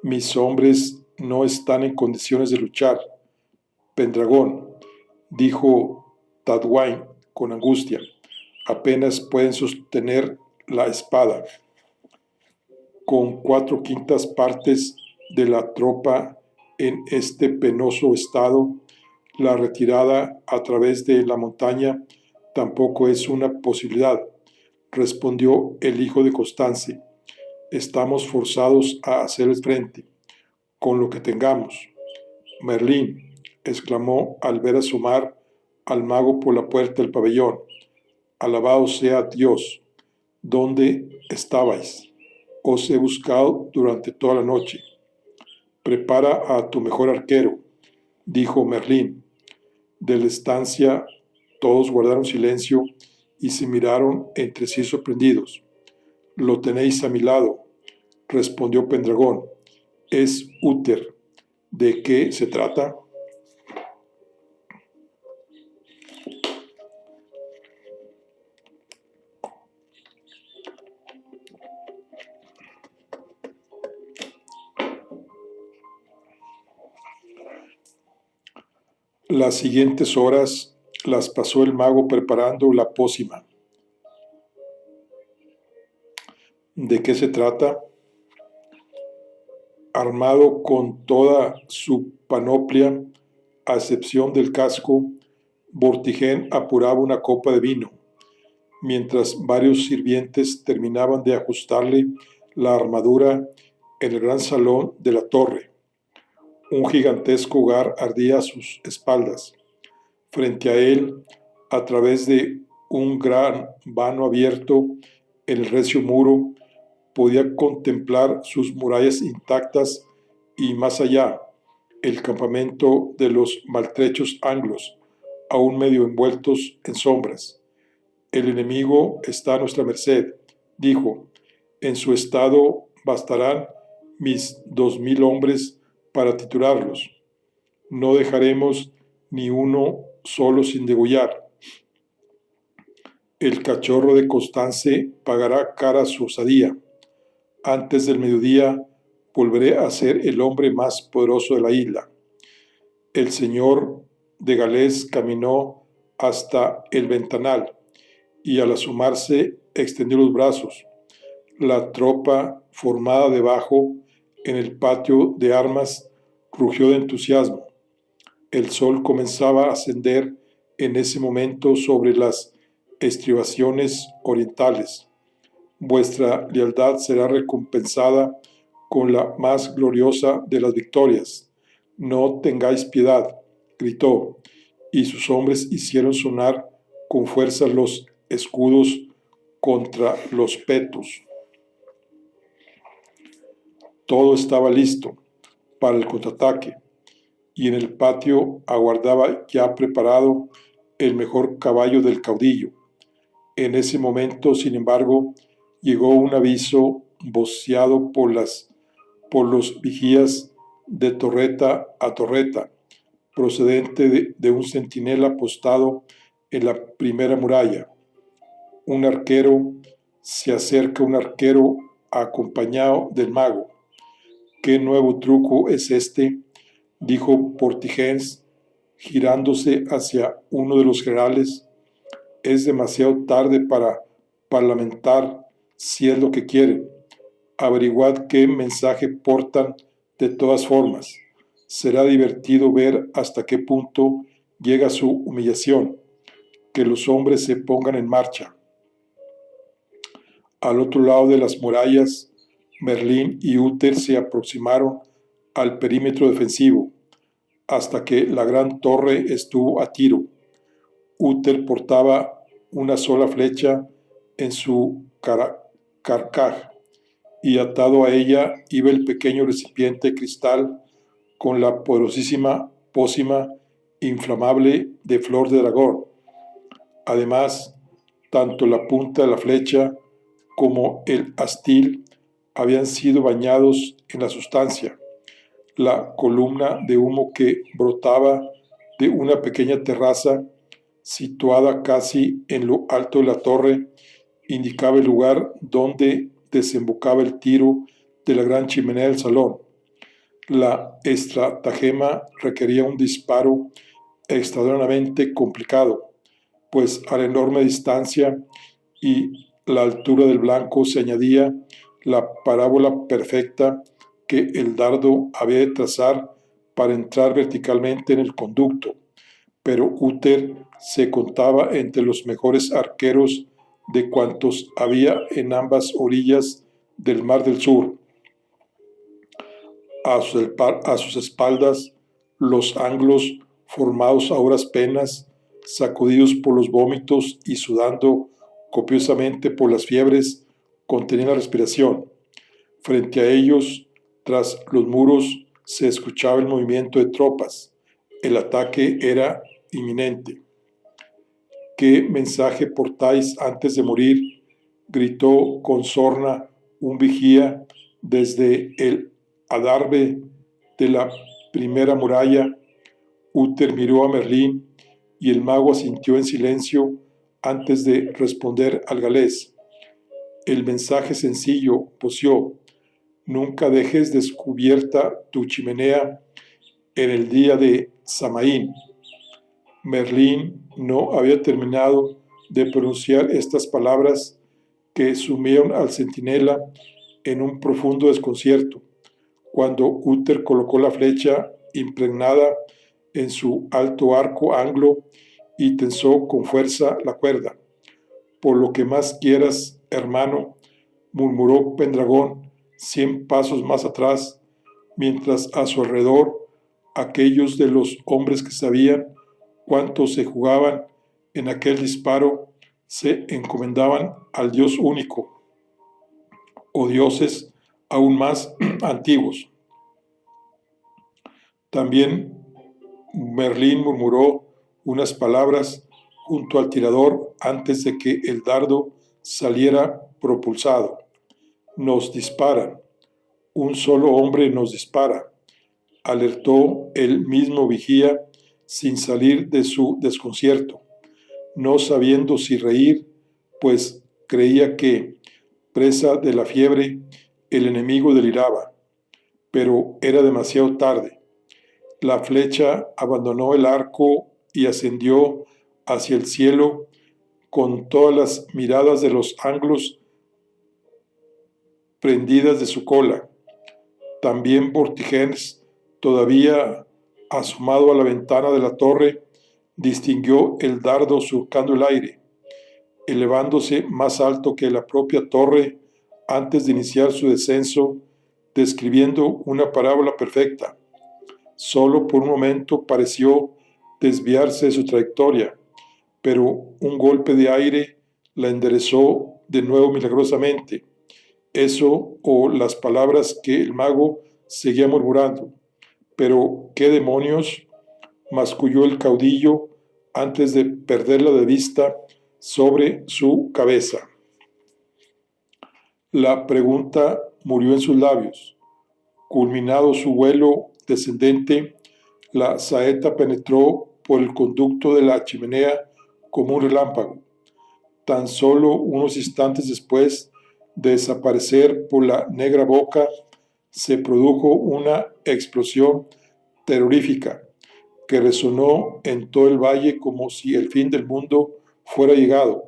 «Mis hombres no están en condiciones de luchar, Pendragón», dijo Tadwine con angustia. «Apenas pueden sostener la espada. Con 4/5 partes de la tropa en este penoso estado, la retirada a través de la montaña tampoco es una posibilidad», respondió el hijo de Constance. «Estamos forzados a hacer frente, con lo que tengamos». «Merlín», exclamó al ver asomar al mago por la puerta del pabellón, «alabado sea Dios. ¿Dónde estabais? Os he buscado durante toda la noche». «Prepara a tu mejor arquero», dijo Merlín. De la estancia todos guardaron silencio y se miraron entre sí sorprendidos. «Lo tenéis a mi lado», respondió Pendragón. «Es Uther. ¿De qué se trata?». Las siguientes horas las pasó el mago preparando la pócima. ¿De qué se trata? Armado con toda su panoplia, a excepción del casco, Vortigern apuraba una copa de vino, mientras varios sirvientes terminaban de ajustarle la armadura en el gran salón de la torre. Un gigantesco hogar ardía a sus espaldas. Frente a él, a través de un gran vano abierto en el recio muro, podía contemplar sus murallas intactas y, más allá, el campamento de los maltrechos anglos, aún medio envueltos en sombras. El enemigo está a nuestra merced, dijo. En su estado bastarán mis 2000 hombres para triturarlos. No dejaremos ni uno solo sin degollar. El cachorro de Constance pagará cara su osadía. Antes del mediodía volveré a ser el hombre más poderoso de la isla. El señor de Galés caminó hasta el ventanal y al asomarse extendió los brazos. La tropa formada debajo en el patio de armas rugió de entusiasmo. El sol comenzaba a ascender en ese momento sobre las estribaciones orientales. Vuestra lealtad será recompensada con la más gloriosa de las victorias. No tengáis piedad, gritó, y sus hombres hicieron sonar con fuerza los escudos contra los petos. Todo estaba listo para el contraataque, y en el patio aguardaba ya preparado el mejor caballo del caudillo. En ese momento, sin embargo, llegó un aviso voceado por los vigías de torreta a torreta, procedente de un centinela postado en la primera muralla. Se acerca un arquero acompañado del mago. ¿Qué nuevo truco es este?, dijo Portigens, girándose hacia uno de los generales. Es demasiado tarde para parlamentar si es lo que quieren. Averiguad qué mensaje portan de todas formas. Será divertido ver hasta qué punto llega su humillación. Que los hombres se pongan en marcha. Al otro lado de las murallas, Merlín y Uther se aproximaron al perímetro defensivo, hasta que la gran torre estuvo a tiro. Uther portaba una sola flecha en su carcaj, y atado a ella iba el pequeño recipiente de cristal con la poderosísima pócima inflamable de flor de dragón. Además, tanto la punta de la flecha como el astil habían sido bañados en la sustancia. La columna de humo que brotaba de una pequeña terraza situada casi en lo alto de la torre indicaba el lugar donde desembocaba el tiro de la gran chimenea del salón. La estratagema requería un disparo extraordinariamente complicado, pues a la enorme distancia y la altura del blanco se añadía la parábola perfecta que el dardo había de trazar para entrar verticalmente en el conducto. Pero Uther se contaba entre los mejores arqueros de cuantos había en ambas orillas del Mar del Sur. A sus espaldas, los anglos, formados a duras penas, sacudidos por los vómitos y sudando copiosamente por las fiebres, contenían la respiración. Frente a ellos, tras los muros, se escuchaba el movimiento de tropas. El ataque era inminente. ¿Qué mensaje portáis antes de morir?, gritó con sorna un vigía desde el adarve de la primera muralla. Uther miró a Merlín y el mago asintió en silencio antes de responder al galés. El mensaje sencillo, voció: nunca dejes descubierta tu chimenea en el día de Samaín. Merlín no había terminado de pronunciar estas palabras que sumieron al centinela en un profundo desconcierto, cuando Uther colocó la flecha impregnada en su alto arco anglo y tensó con fuerza la cuerda. Por lo que más quieras, hermano, murmuró Pendragón 100 pasos más atrás, mientras a su alrededor aquellos de los hombres que sabían cuánto se jugaban en aquel disparo se encomendaban al Dios único, o dioses aún más antiguos. También Merlín murmuró unas palabras junto al tirador antes de que el dardo saliera propulsado. Nos disparan. Un solo hombre nos dispara, alertó el mismo vigía sin salir de su desconcierto, no sabiendo si reír, pues creía que, presa de la fiebre, el enemigo deliraba. Pero era demasiado tarde. La flecha abandonó el arco y ascendió hacia el cielo con todas las miradas de los anglos prendidas de su cola. También Vortigern, todavía asomado a la ventana de la torre, distinguió el dardo surcando el aire, elevándose más alto que la propia torre antes de iniciar su descenso, describiendo una parábola perfecta. Solo por un momento pareció desviarse de su trayectoria, pero un golpe de aire la enderezó de nuevo milagrosamente. Eso o las palabras que el mago seguía murmurando. Pero, ¿qué demonios? Masculló el caudillo antes de perderla de vista sobre su cabeza. La pregunta murió en sus labios. Culminado su vuelo descendente, la saeta penetró por el conducto de la chimenea como un relámpago. Tan solo unos instantes después de desaparecer por la negra boca, se produjo una explosión terrorífica que resonó en todo el valle como si el fin del mundo fuera llegado.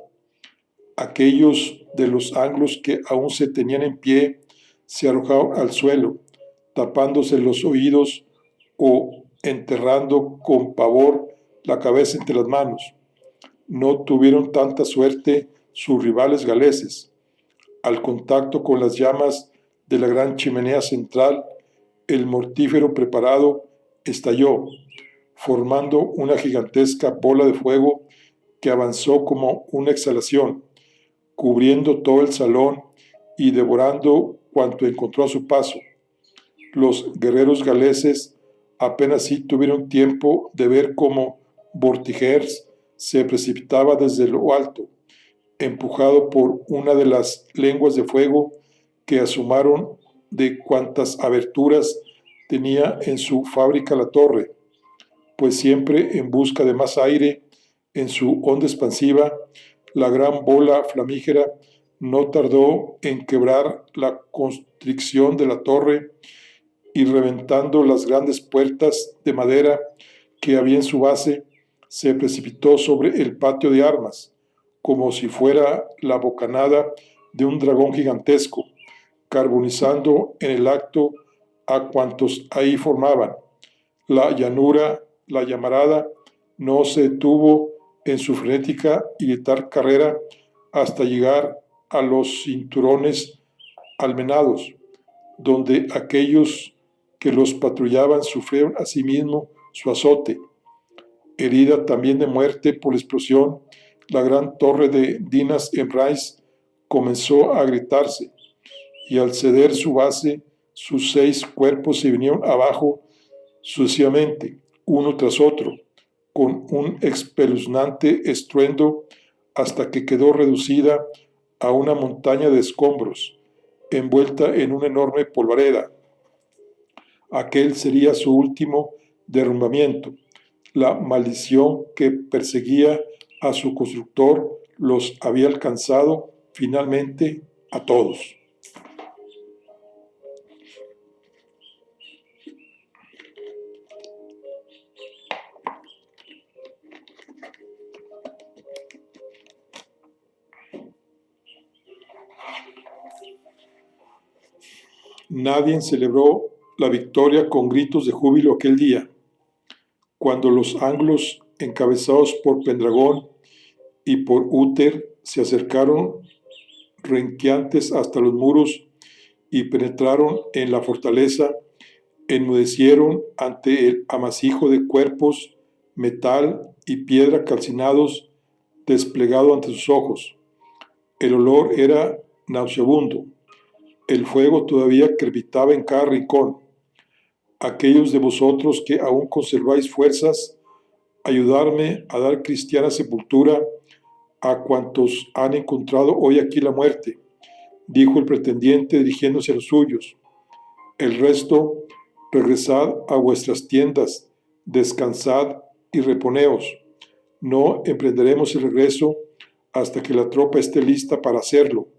Aquellos de los anglos que aún se tenían en pie se arrojaron al suelo, tapándose los oídos o enterrando con pavor la cabeza entre las manos. No tuvieron tanta suerte sus rivales galeses. Al contacto con las llamas de la gran chimenea central, el mortífero preparado estalló, formando una gigantesca bola de fuego que avanzó como una exhalación, cubriendo todo el salón y devorando cuanto encontró a su paso. Los guerreros galeses apenas sí tuvieron tiempo de ver cómo Vortigern se precipitaba desde lo alto, empujado por una de las lenguas de fuego que asomaron de cuantas aberturas tenía en su fábrica la torre, pues siempre en busca de más aire, en su onda expansiva, la gran bola flamígera no tardó en quebrar la constricción de la torre y reventando las grandes puertas de madera que había en su base, se precipitó sobre el patio de armas, como si fuera la bocanada de un dragón gigantesco, carbonizando en el acto a cuantos ahí formaban. La llanura, la llamarada, no se detuvo en su frenética y letal carrera hasta llegar a los cinturones almenados, donde aquellos que los patrullaban sufrieron asimismo su azote. Herida también de muerte por la explosión, la gran torre de Dinas Emrys comenzó a gritarse, y al ceder su base, sus 6 cuerpos se vinieron abajo sucesivamente, uno tras otro, con un espeluznante estruendo, hasta que quedó reducida a una montaña de escombros, envuelta en una enorme polvareda. Aquel sería su último derrumbamiento. La maldición que perseguía a su constructor los había alcanzado finalmente a todos. Nadie celebró la victoria con gritos de júbilo aquel día. Cuando los anglos, encabezados por Pendragón y por Uther, se acercaron renqueantes hasta los muros y penetraron en la fortaleza, enmudecieron ante el amasijo de cuerpos, metal y piedra calcinados desplegado ante sus ojos. El olor era nauseabundo. El fuego todavía crepitaba en cada rincón. Aquellos de vosotros que aún conserváis fuerzas, ayudarme a dar cristiana sepultura a cuantos han encontrado hoy aquí la muerte, dijo el pretendiente dirigiéndose a los suyos. El resto, regresad a vuestras tiendas, descansad y reponeos. No emprenderemos el regreso hasta que la tropa esté lista para hacerlo,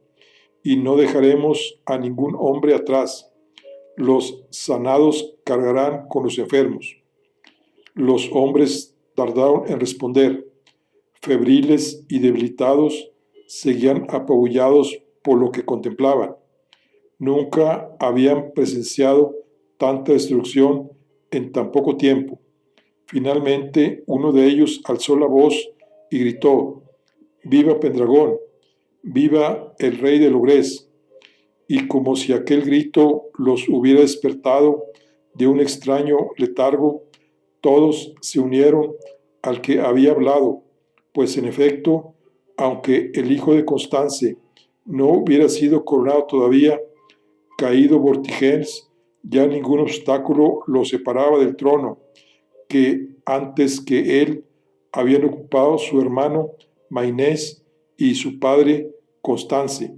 y no dejaremos a ningún hombre atrás. Los sanados cargarán con los enfermos. Los hombres tardaron en responder. Febriles y debilitados, seguían apabullados por lo que contemplaban. Nunca habían presenciado tanta destrucción en tan poco tiempo. Finalmente, uno de ellos alzó la voz y gritó: «¡Viva Pendragón! ¡Viva el rey de Logres!». Y como si aquel grito los hubiera despertado de un extraño letargo, todos se unieron al que había hablado, pues en efecto, aunque el hijo de Constance no hubiera sido coronado todavía, caído Vortigern, ya ningún obstáculo lo separaba del trono que antes que él habían ocupado su hermano Mainés y su padre Constance.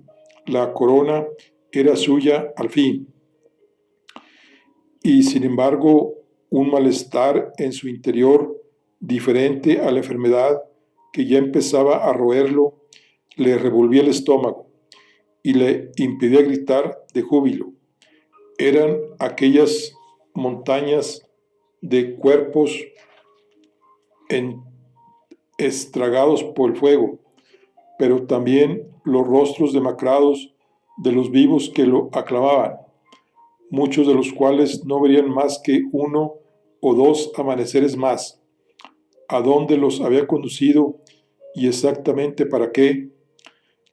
La corona era suya al fin. Y sin embargo, un malestar en su interior, diferente a la enfermedad que ya empezaba a roerlo, le revolvía el estómago y le impedía gritar de júbilo. Eran aquellas montañas de cuerpos estragados por el fuego, pero también los rostros demacrados de los vivos que lo aclamaban, muchos de los cuales no verían más que uno o dos amaneceres más. ¿A dónde los había conducido y exactamente para qué?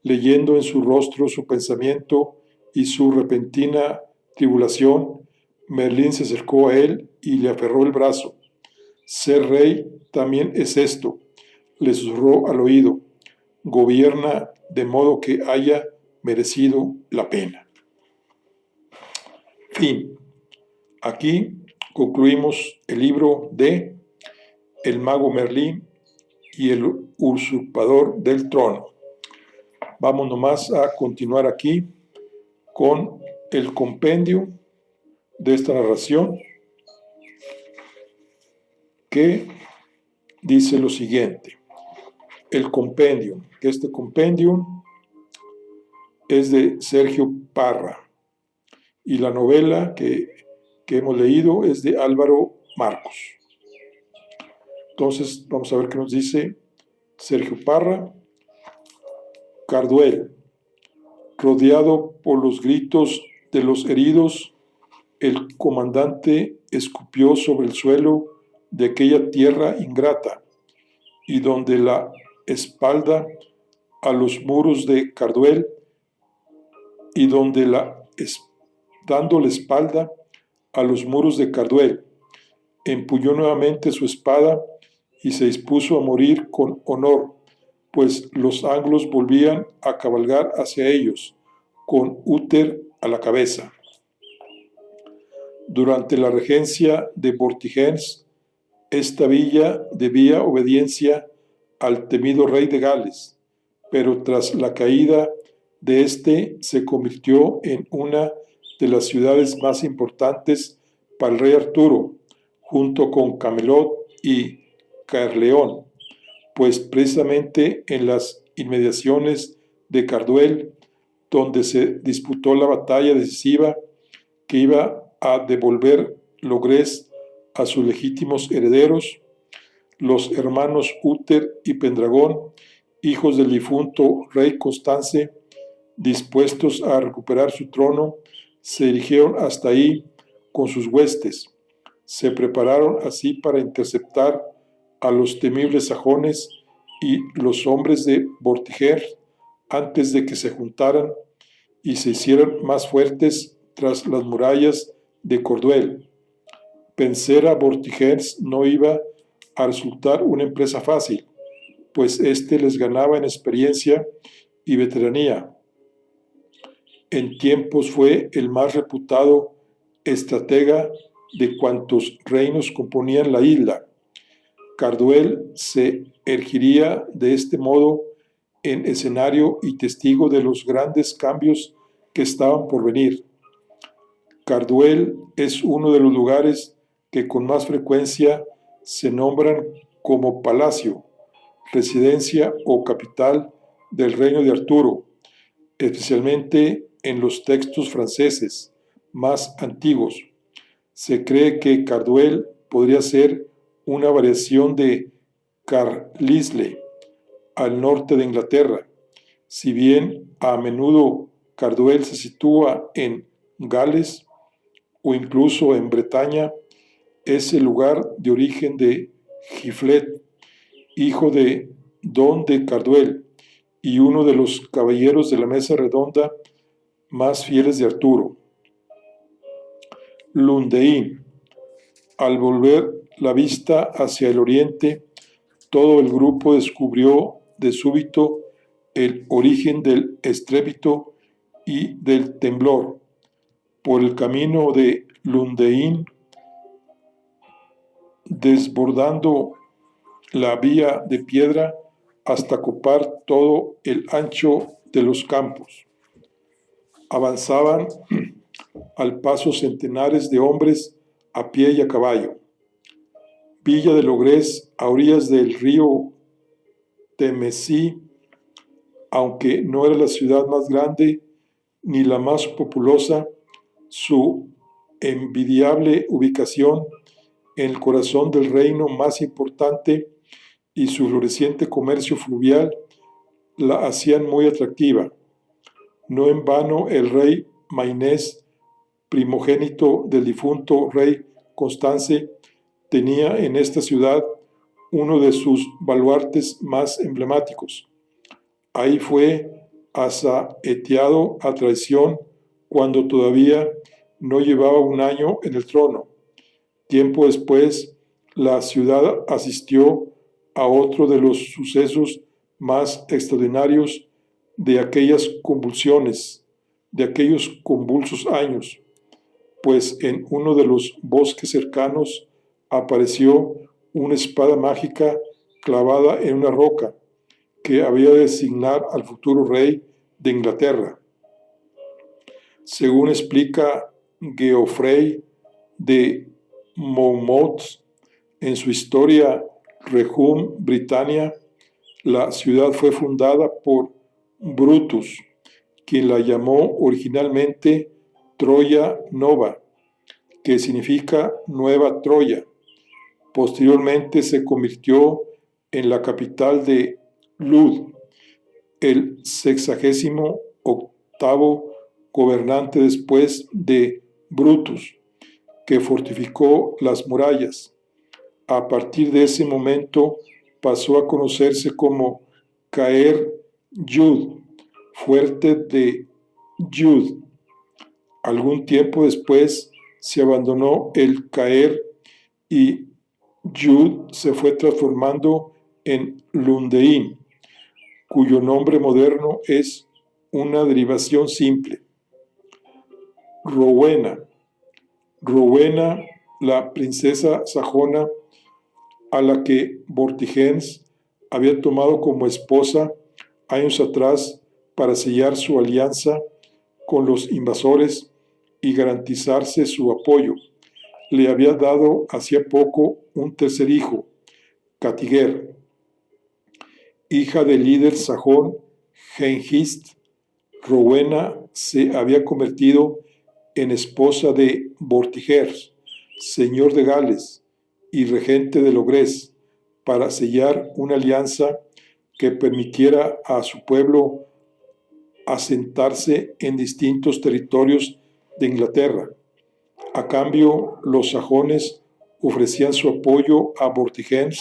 Leyendo en su rostro su pensamiento y su repentina tribulación, Merlín se acercó a él y le aferró el brazo. «Ser rey también es esto», le susurró al oído. «Gobierna de modo que haya merecido la pena». Fin. Aquí concluimos el libro de El mago Merlín y el usurpador del trono. Vamos nomás a continuar aquí con el compendio de esta narración, que dice lo siguiente. El compendio. Este compendio es de Sergio Parra y la novela que hemos leído es de Álvaro Marcos. Entonces vamos a ver qué nos dice Sergio Parra. Carduel. Rodeado por los gritos de los heridos, el comandante escupió sobre el suelo de aquella tierra ingrata, y donde la espalda a los muros de Carduel, y dando la espalda a los muros de Carduel, empuñó nuevamente su espada y se dispuso a morir con honor, pues los anglos volvían a cabalgar hacia ellos, con Uther a la cabeza. Durante la regencia de Vortigern, esta villa debía obediencia al temido rey de Gales, pero tras la caída de este se convirtió en una de las ciudades más importantes para el rey Arturo, junto con Camelot y Caerleón, pues precisamente en las inmediaciones de Carduel, donde se disputó la batalla decisiva que iba a devolver Logres a sus legítimos herederos, los hermanos Uther y Pendragón, hijos del difunto rey Constance, dispuestos a recuperar su trono, se dirigieron hasta ahí con sus huestes. Se prepararon así para interceptar a los temibles sajones y los hombres de Vortigern antes de que se juntaran y se hicieran más fuertes tras las murallas de Carduel. Vencer a Vortigern no iba a resultar una empresa fácil, pues éste les ganaba en experiencia y veteranía. En tiempos fue el más reputado estratega de cuantos reinos componían la isla. Carduel se ergiría de este modo en escenario y testigo de los grandes cambios que estaban por venir. Carduel es uno de los lugares que con más frecuencia se nombran como palacio, residencia o capital del reino de Arturo, especialmente en los textos franceses más antiguos. Se cree que Carduel podría ser una variación de Carlisle, al norte de Inglaterra. Si bien a menudo Carduel se sitúa en Gales o incluso en Bretaña, es el lugar de origen de Giflet, hijo de Don de Carduel y uno de los caballeros de la mesa redonda más fieles de Arturo. Lundein. Al volver la vista hacia el oriente, todo el grupo descubrió de súbito el origen del estrépito y del temblor. Por el camino de Lundein, desbordando la vía de piedra hasta copar todo el ancho de los campos. Avanzaban al paso centenares de hombres a pie y a caballo. Villa de Logrés, a orillas del río Temesí, aunque no era la ciudad más grande ni la más populosa, su envidiable ubicación en el corazón del reino más importante y su floreciente comercio fluvial la hacían muy atractiva. No en vano el rey Mainés, primogénito del difunto rey Constance, tenía en esta ciudad uno de sus baluartes más emblemáticos. Ahí fue asaeteado a traición cuando todavía no llevaba un año en el trono. Tiempo después, la ciudad asistió a otro de los sucesos más extraordinarios de aquellas convulsiones, de aquellos convulsos años, pues en uno de los bosques cercanos apareció una espada mágica clavada en una roca que había de designar al futuro rey de Inglaterra. Según explica Geoffrey de Monmouth en su historia Regum Britannia, la ciudad fue fundada por Brutus, quien la llamó originalmente Troya Nova, que significa Nueva Troya. Posteriormente se convirtió en la capital de Lud, el 68º gobernante después de Brutus, que fortificó las murallas. A partir de ese momento pasó a conocerse como Caer Yud, fuerte de Yud. Algún tiempo después se abandonó el Caer y Yud se fue transformando en Lundein, cuyo nombre moderno es una derivación simple. Rowena. Rowena, la princesa sajona a la que Vortigern había tomado como esposa años atrás para sellar su alianza con los invasores y garantizarse su apoyo, le había dado hacía poco un tercer hijo, Catiger, hija del líder sajón Hengist. Rowena se había convertido en esposa de Vortigern, señor de Gales y regente de Logrés, para sellar una alianza que permitiera a su pueblo asentarse en distintos territorios de Inglaterra. A cambio, los sajones ofrecían su apoyo a Vortigern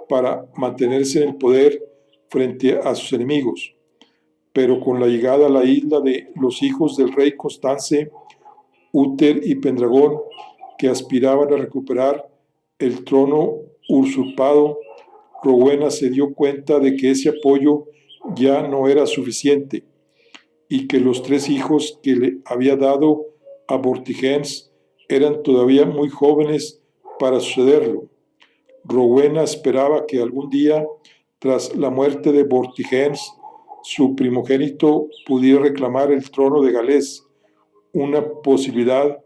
para mantenerse en el poder frente a sus enemigos. Pero con la llegada a la isla de los hijos del rey Constance, Uther y Pendragón, que aspiraban a recuperar el trono usurpado, Rowena se dio cuenta de que ese apoyo ya no era suficiente y que los 3 hijos que le había dado a Vortigern eran todavía muy jóvenes para sucederlo. Rowena esperaba que algún día, tras la muerte de Vortigern, su primogénito pudiera reclamar el trono de Gales, una posibilidad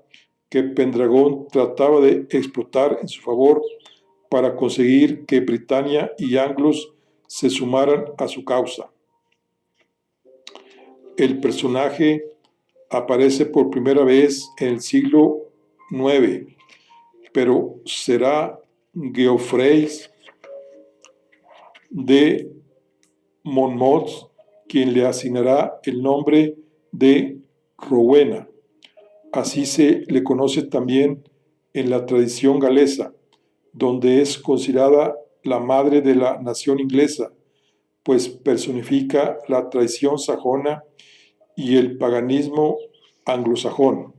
que Pendragón trataba de explotar en su favor para conseguir que Britania y Anglos se sumaran a su causa. El personaje aparece por primera vez en el siglo IX, pero será Geoffrey de Monmouth quien le asignará el nombre de Rowena. Así se le conoce también en la tradición galesa, donde es considerada la madre de la nación inglesa, pues personifica la traición sajona y el paganismo anglosajón.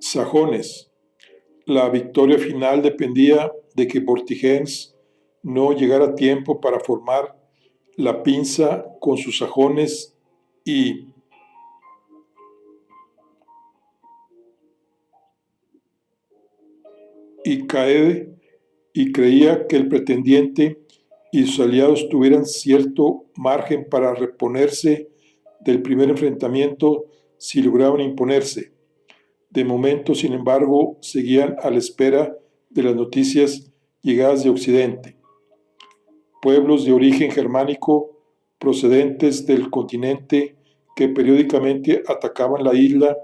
Sajones. La victoria final dependía de que Vortigern no llegara a tiempo para formar la pinza con sus sajones y Caede, y creía que el pretendiente y sus aliados tuvieran cierto margen para reponerse del primer enfrentamiento si lograban imponerse. De momento, sin embargo, seguían a la espera de las noticias llegadas de Occidente. Pueblos de origen germánico procedentes del continente que periódicamente atacaban la isla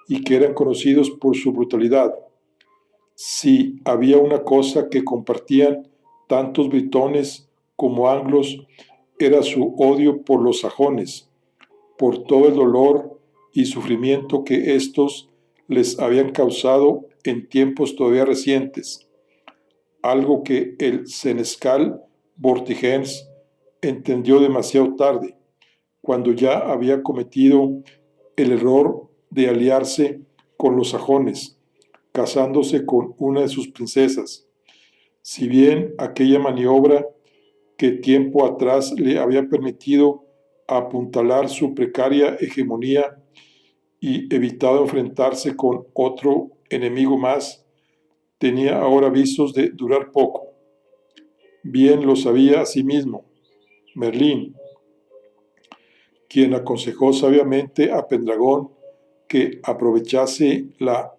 y que eran conocidos por su brutalidad. Si había una cosa que compartían tantos britones como anglos, era su odio por los sajones, por todo el dolor y sufrimiento que éstos les habían causado en tiempos todavía recientes, algo que el senescal Vortigern entendió demasiado tarde, cuando ya había cometido el error de aliarse con los sajones, casándose con una de sus princesas. Si bien aquella maniobra que tiempo atrás le había permitido apuntalar su precaria hegemonía y evitado enfrentarse con otro enemigo más, tenía ahora visos de durar poco. Bien lo sabía asimismo Merlín, quien aconsejó sabiamente a Pendragón que aprovechase la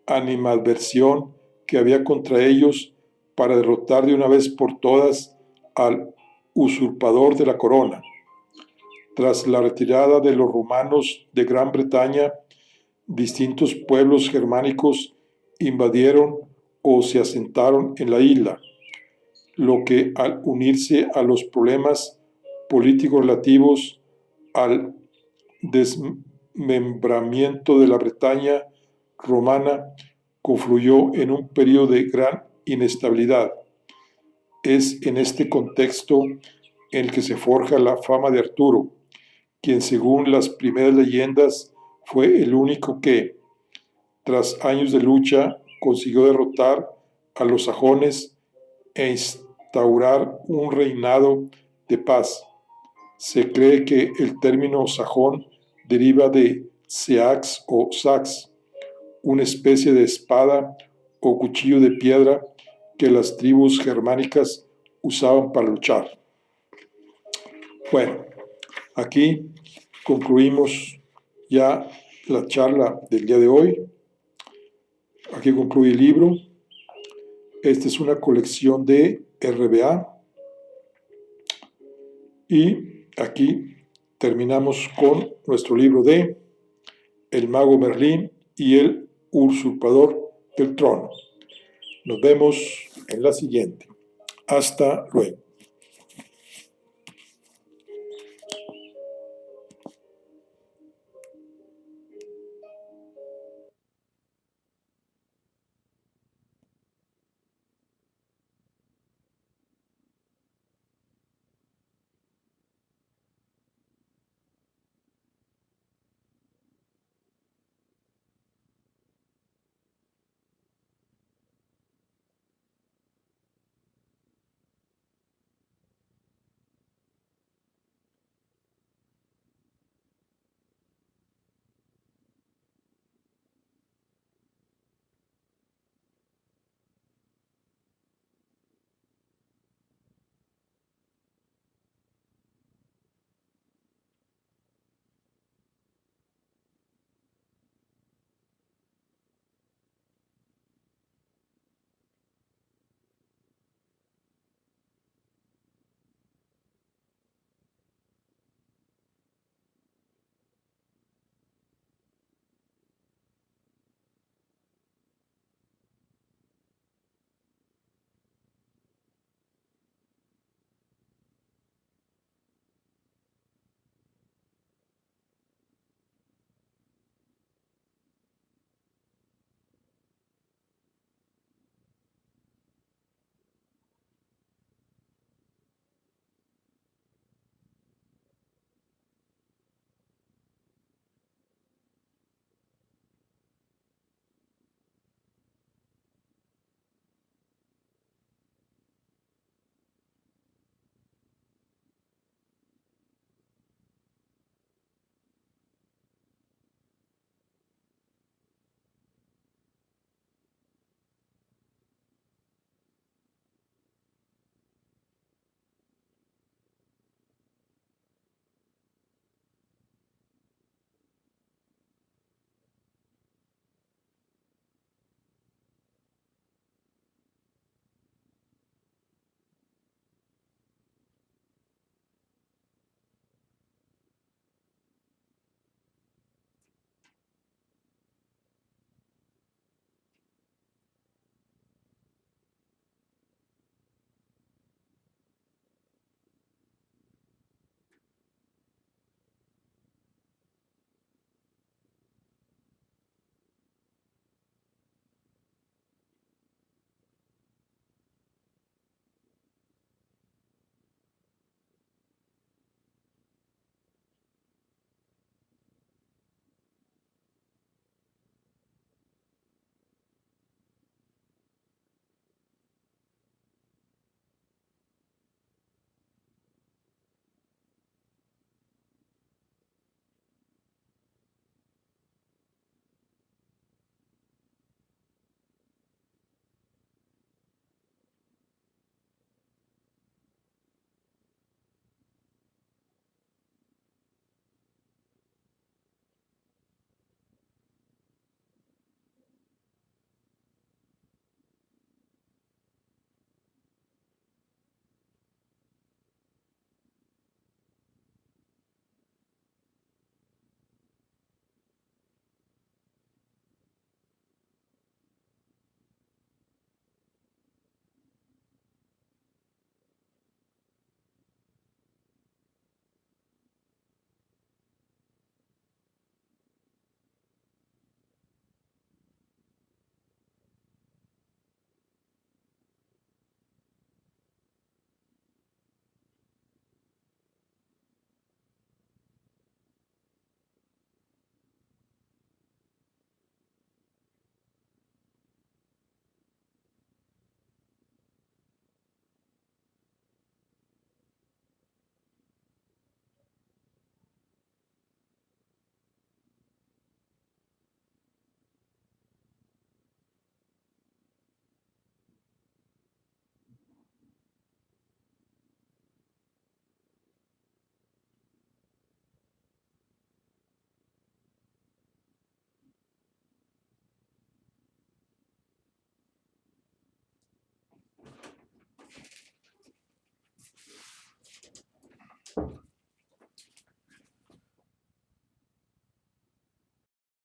animadversión que había contra ellos para derrotar de una vez por todas al usurpador de la corona. Tras la retirada de los romanos de Gran Bretaña, distintos pueblos germánicos invadieron o se asentaron en la isla, lo que al unirse a los problemas políticos relativos al desmembramiento de la Bretaña romana, confluyó en un periodo de gran inestabilidad. Es en este contexto en el que se forja la fama de Arturo, quien según las primeras leyendas fue el único que, tras años de lucha, consiguió derrotar a los sajones e instaurar un reinado de paz. Se cree que el término sajón deriva de seax o sax, una especie de espada o cuchillo de piedra que las tribus germánicas usaban para luchar. Bueno, aquí concluimos ya la charla del día de hoy. Aquí concluye el libro. Esta es una colección de RBA. Y aquí terminamos con nuestro libro de El mago Merlín y el usurpador del trono. Nos vemos en la siguiente. Hasta luego.